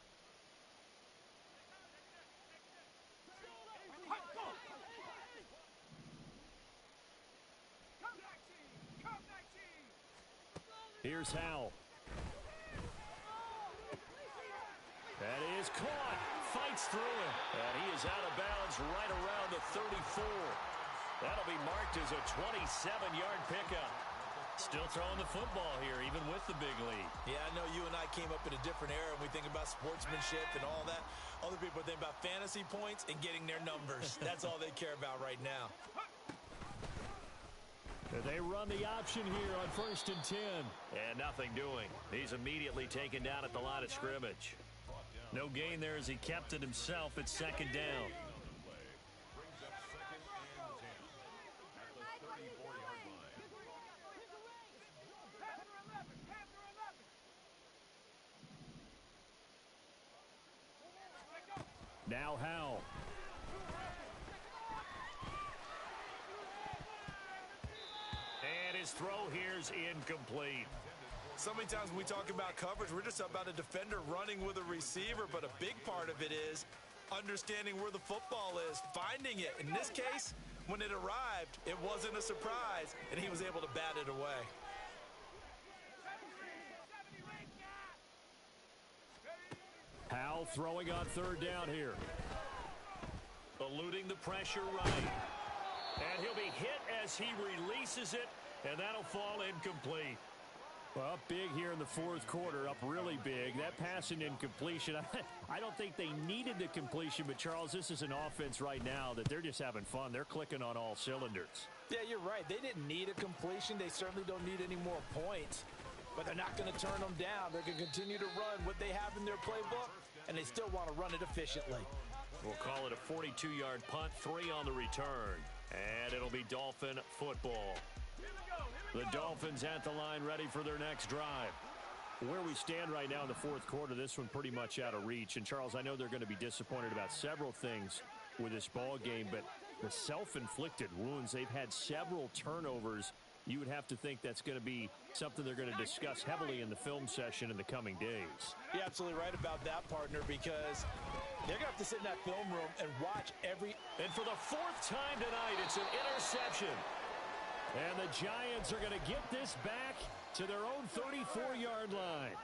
Here's Howell. That is caught. Fights through him. And he is out of bounds right around the 34. That'll be marked as a 27-yard pickup. Still throwing the football here, even with the big lead. Yeah, I know you and I came up in a different era, and we think about sportsmanship and all that. Other people think about fantasy points and getting their numbers. That's all they care about right now. They run the option here on 1st and 10. And nothing doing. He's immediately taken down at the line of scrimmage. No gain there as he kept it himself at 2nd down. Now Howell. And his throw here's incomplete. So many times when we talk about coverage, we're just about a defender running with a receiver, but a big part of it is understanding where the football is, finding it. In this case, when it arrived, it wasn't a surprise, and he was able to bat it away. Howell throwing on 3rd down here. Eluding the pressure right. And he'll be hit as he releases it, and that'll fall incomplete. Well, up big here in the 4th quarter, up really big. That pass and incompletion, I don't think they needed the completion, but Charles, this is an offense right now that they're just having fun. They're clicking on all cylinders. Yeah, you're right. They didn't need a completion. They certainly don't need any more points. But they're not going to turn them down. They're going to continue to run what they have in their playbook, and they still want to run it efficiently. We'll call it a 42-yard punt, 3 on the return. And it'll be Dolphin football. The Dolphins at the line ready for their next drive. Where we stand right now in the 4th quarter, this one pretty much out of reach. And, Charles, I know they're going to be disappointed about several things with this ball game, but the self-inflicted wounds, they've had several turnovers. You would have to think that's going to be something they're going to discuss heavily in the film session in the coming days. You're absolutely right about that, partner, because they're going to have to sit in that film room and watch every... And for the 4th time tonight, it's an interception. And the Giants are going to get this back to their own 34-yard line.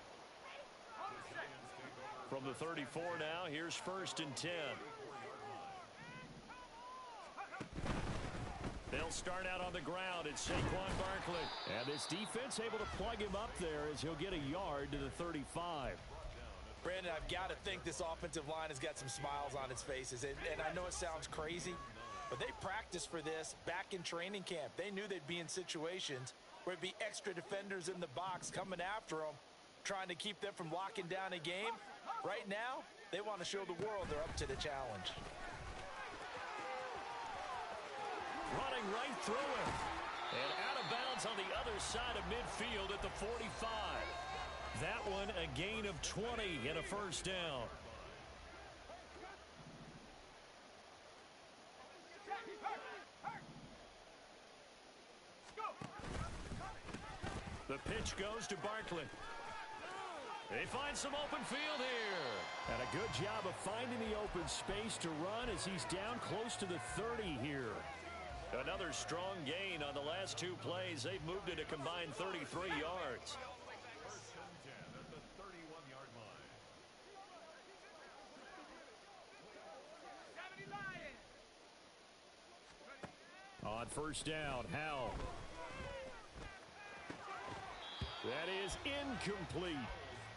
From the 34 now, here's 1st and 10. They'll start out on the ground. It's Saquon Barkley. And this defense able to plug him up there as he'll get a yard to the 35. Brandon, I've got to think this offensive line has got some smiles on its faces. And I know it sounds crazy, but they practiced for this back in training camp. They knew they'd be in situations where it'd be extra defenders in the box coming after them, trying to keep them from locking down a game. Right now, they want to show the world they're up to the challenge. Running right through him. And out of bounds on the other side of midfield at the 45. That one a gain of 20 and a first down. The pitch goes to Barkley. They find some open field here. And a good job of finding the open space to run as he's down close to the 30 here. Another strong gain on the last two plays. They've moved it a combined 33 yards. On first down, Howell. That is incomplete.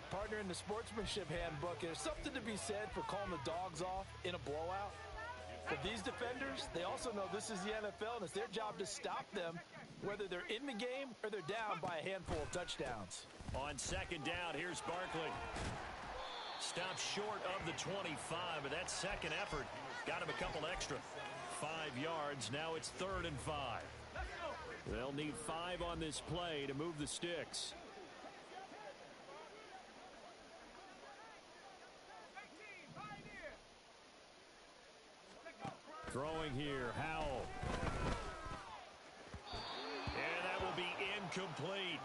Partner, in the sportsmanship handbook, there's something to be said for calling the dogs off in a blowout. But these defenders, they also know this is the NFL, and it's their job to stop them, whether they're in the game or they're down by a handful of touchdowns. On second down, here's Barkley. Stopped short of the 25, but that second effort got him a couple extra. 5 yards, now it's 3rd and 5. They'll need 5 on this play to move the sticks. Throwing here, Howell. And that will be incomplete.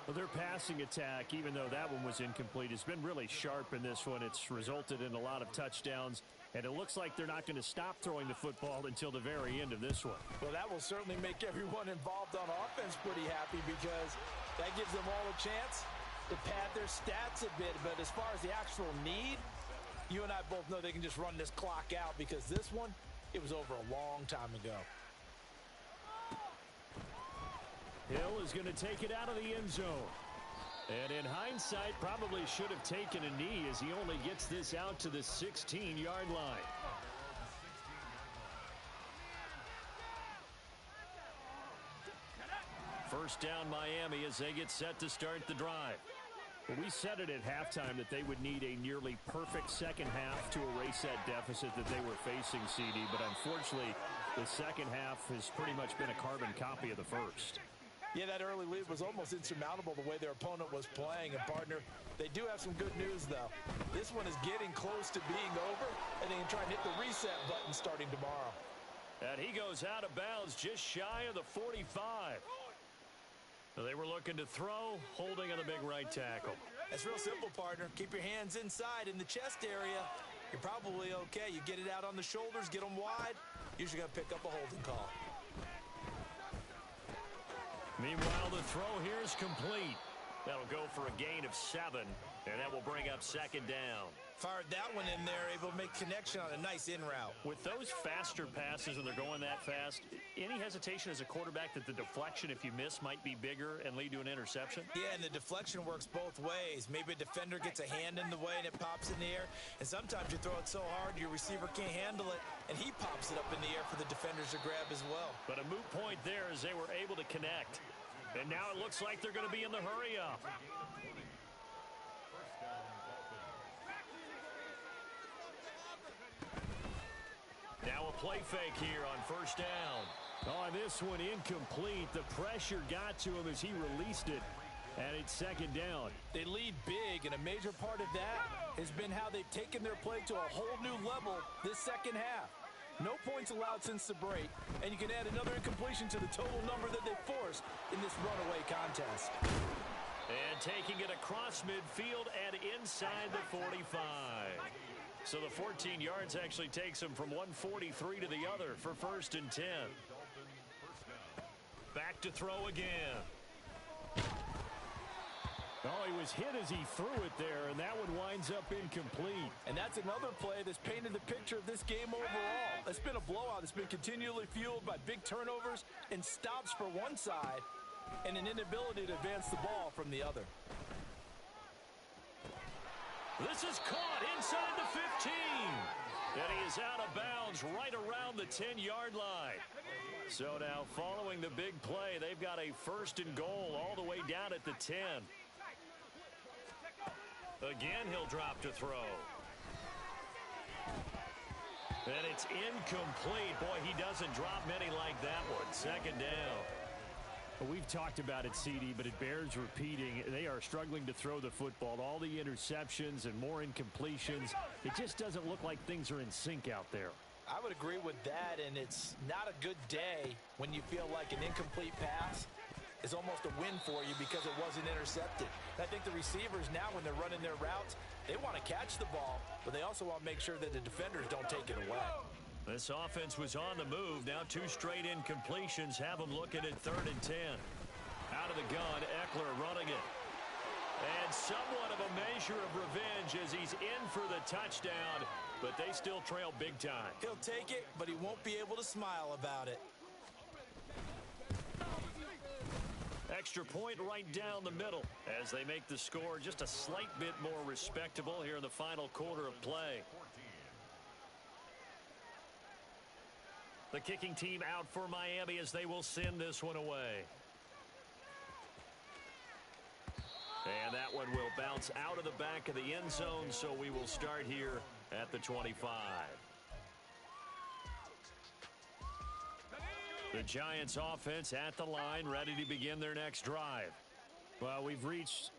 Well, their passing attack, even though that one was incomplete, has been really sharp in this one. It's resulted in a lot of touchdowns, and it looks like they're not going to stop throwing the football until the very end of this one. Well, that will certainly make everyone involved on offense pretty happy, because that gives them all a chance to pad their stats a bit. But as far as the actual need, you and I both know they can just run this clock out, because this one, it was over a long time ago. Hill is going to take it out of the end zone. And in hindsight, probably should have taken a knee, as he only gets this out to the 16-yard line. First down, Miami, as they get set to start the drive. Well, we said it at halftime that they would need a nearly perfect second half to erase that deficit that they were facing, CD. But unfortunately, the second half has pretty much been a carbon copy of the first. Yeah, that early lead was almost insurmountable the way their opponent was playing. And, partner, they do have some good news, though. This one is getting close to being over, and they can try and hit the reset button starting tomorrow. And he goes out of bounds just shy of the 45. They were looking to throw, holding on the big right tackle. That's real simple, partner. Keep your hands inside in the chest area. You're probably okay. You get it out on the shoulders, get them wide. Usually going to pick up a holding call. Meanwhile, the throw here is complete. That'll go for a gain of 7, and that will bring up second down. Fired that one in there, able to make connection on a nice in route. With those faster passes when they're going that fast, any hesitation as a quarterback that the deflection, if you miss, might be bigger and lead to an interception? Yeah, and the deflection works both ways. Maybe a defender gets a hand in the way and it pops in the air, and sometimes you throw it so hard your receiver can't handle it, and he pops it up in the air for the defenders to grab as well. But a moot point there as they were able to connect. And now it looks like they're going to be in the hurry-up. Now a play fake here on first down. On this one, incomplete. The pressure got to him as he released it, and it's second down. They lead big, and a major part of that has been how they've taken their play to a whole new level this second half. No points allowed since the break, and you can add another incompletion to the total number that they forced in this runaway contest. And taking it across midfield and inside the 45. So the 14 yards actually takes him from 143 to the other for 1st and 10. Back to throw again. Oh, he was hit as he threw it there, and that one winds up incomplete. And that's another play that's painted the picture of this game overall. It's been a blowout that's been continually fueled by big turnovers and stops for one side and an inability to advance the ball from the other. This is caught inside the 15. And he is out of bounds right around the 10-yard line. So now following the big play, they've got a 1st and goal all the way down at the 10. Again, he'll drop to throw. And it's incomplete. Boy, he doesn't drop many like that one. Second down. We've talked about it, CD, but it bears repeating. They are struggling to throw the football. All the interceptions and more incompletions. It just doesn't look like things are in sync out there. I would agree with that, and it's not a good day when you feel like an incomplete pass is almost a win for you because it wasn't intercepted. I think the receivers now, when they're running their routes, they want to catch the ball, but they also want to make sure that the defenders don't take it away. This offense was on the move. Now 2 straight incompletions have them looking at 3rd and 10. Out of the gun, Eckler running it. And somewhat of a measure of revenge as he's in for the touchdown, but they still trail big time. He'll take it, but he won't be able to smile about it. Extra point right down the middle as they make the score just a slight bit more respectable here in the final quarter of play. The kicking team out for Miami as they will send this one away. And that one will bounce out of the back of the end zone, so we will start here at the 25. The Giants offense at the line, ready to begin their next drive. Well, we've reached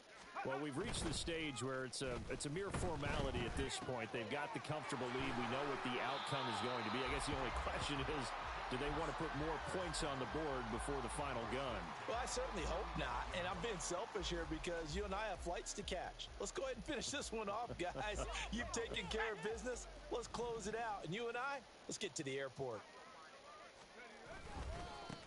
the stage where it's a mere formality at this point. They've got the comfortable lead. We know what the outcome is going to be. I guess the only question is, do they want to put more points on the board before the final gun? Well, I certainly hope not, and I'm being selfish here because you and I have flights to catch. Let's go ahead and finish this one off, guys. You've taken care of business. Let's close it out. And you and I, let's get to the airport.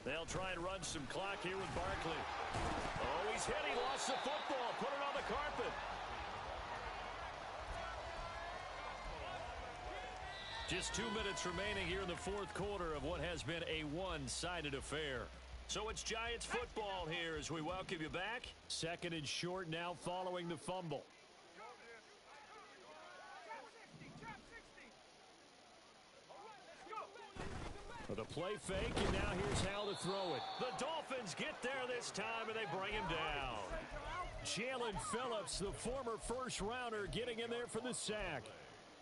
They'll try and run some clock here with Barkley. Oh, he's hit. He lost the football. Put it on the carpet. Just 2 minutes remaining here in the 4th quarter of what has been a one-sided affair. So it's Giants football here as we welcome you back. 2nd and short now following the fumble. The play fake, and now here's how to throw it. The Dolphins get there this time, and they bring him down. Jalen Phillips, the former first-rounder, getting in there for the sack.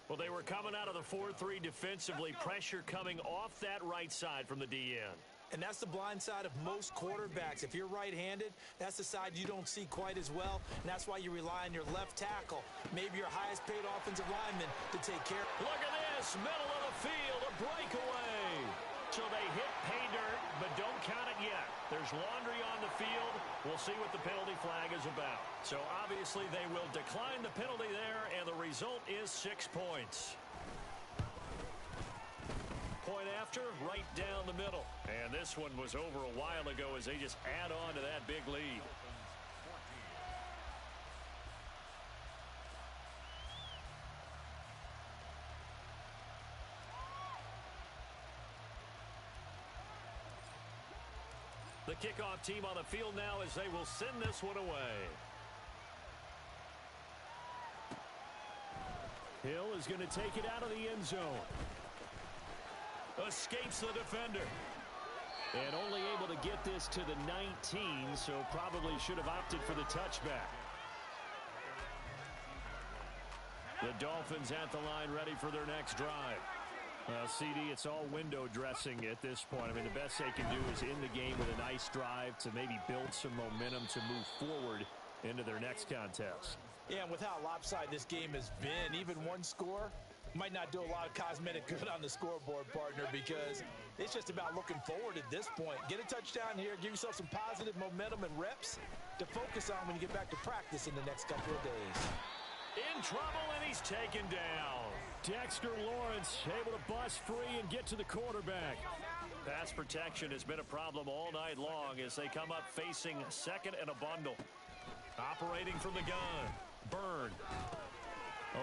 Well, they were coming out of the 4-3 defensively. Pressure coming off that right side from the DN. And that's the blind side of most quarterbacks. If you're right-handed, that's the side you don't see quite as well, and that's why you rely on your left tackle, maybe your highest-paid offensive lineman, to take care. Look at this, middle of the field, a breakaway. So they hit pay dirt, but don't count it yet. There's laundry on the field. We'll see what the penalty flag is about. So obviously they will decline the penalty there, and the result is 6 points. Point after, right down the middle. And this one was over a while ago as they just add on to that big lead. The kickoff team on the field now as they will send this one away. Hill is going to take it out of the end zone. Escapes the defender. And only able to get this to the 19, so probably should have opted for the touchback. The Dolphins at the line ready for their next drive. CD, it's all window dressing at this point. I mean, the best they can do is in the game with a nice drive to maybe build some momentum to move forward into their next contest. Yeah, and with how lopsided this game has been, even one score might not do a lot of cosmetic good on the scoreboard, partner, because it's just about looking forward at this point. Get a touchdown here, give yourself some positive momentum and reps to focus on when you get back to practice in the next couple of days. In trouble, and he's taken down. Dexter Lawrence able to bust free and get to the quarterback. Pass protection has been a problem all night long as they come up facing 2nd and a bundle. Operating from the gun. Byrne.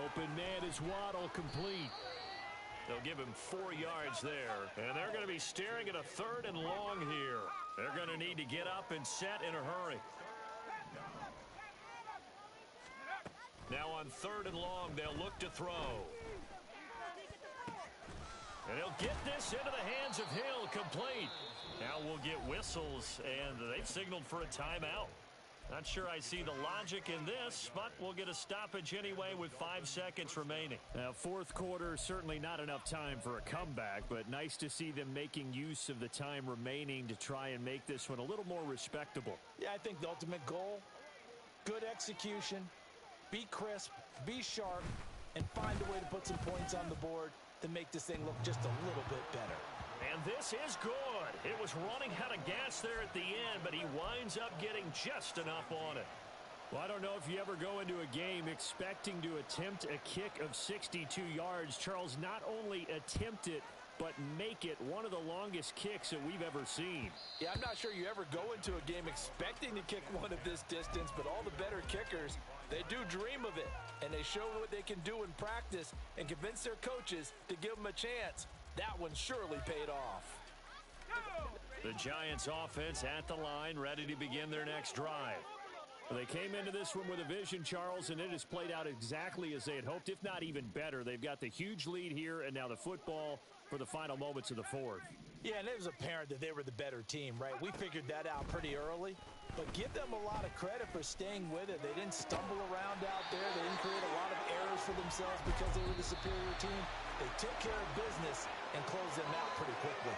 Open man is Waddle, complete. They'll give him 4 yards there. And they're going to be staring at a 3rd and long here. They're going to need to get up and set in a hurry. Now on 3rd and long, they'll look to throw. And he'll get this into the hands of Hill, complete. Now we'll get whistles, and they've signaled for a timeout. Not sure I see the logic in this, but we'll get a stoppage anyway with 5 seconds remaining. Now, fourth quarter, certainly not enough time for a comeback, but nice to see them making use of the time remaining to try and make this one a little more respectable. Yeah, I think the ultimate goal, good execution, be crisp, be sharp, and find a way to put some points on the board to make this thing look just a little bit better. And this is good. It was running out of gas there at the end, but he winds up getting just enough on it. Well, I don't know if you ever go into a game expecting to attempt a kick of 62 yards. Charles, not only attempt it, but make it one of the longest kicks that we've ever seen. Yeah, I'm not sure you ever go into a game expecting to kick one of this distance, but all the better kickers, they do dream of it, and they show what they can do in practice and convince their coaches to give them a chance. That one surely paid off. The Giants offense at the line, ready to begin their next drive. Well, they came into this one with a vision, Charles, and it has played out exactly as they had hoped, if not even better. They've got the huge lead here, and now the football for the final moments of the fourth. Yeah, and it was apparent that they were the better team, right? We figured that out pretty early. But give them a lot of credit for staying with it. They didn't stumble around out there. They didn't create a lot of errors for themselves because they were the superior team. They took care of business and closed them out pretty quickly.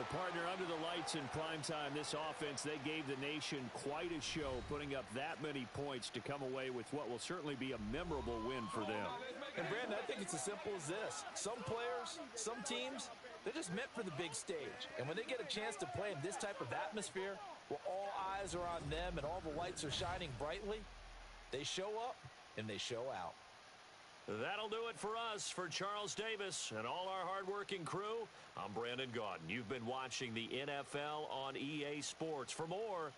Well, partner, under the lights in primetime, this offense, they gave the nation quite a show, putting up that many points to come away with what will certainly be a memorable win for them. And, Brandon, I think it's as simple as this. Some players, some teams, they're just meant for the big stage. And when they get a chance to play in this type of atmosphere, where all eyes are on them and all the lights are shining brightly, they show up and they show out. That'll do it for us. For Charles Davis and all our hardworking crew, I'm Brandon Gaudin. You've been watching the NFL on EA Sports. For more,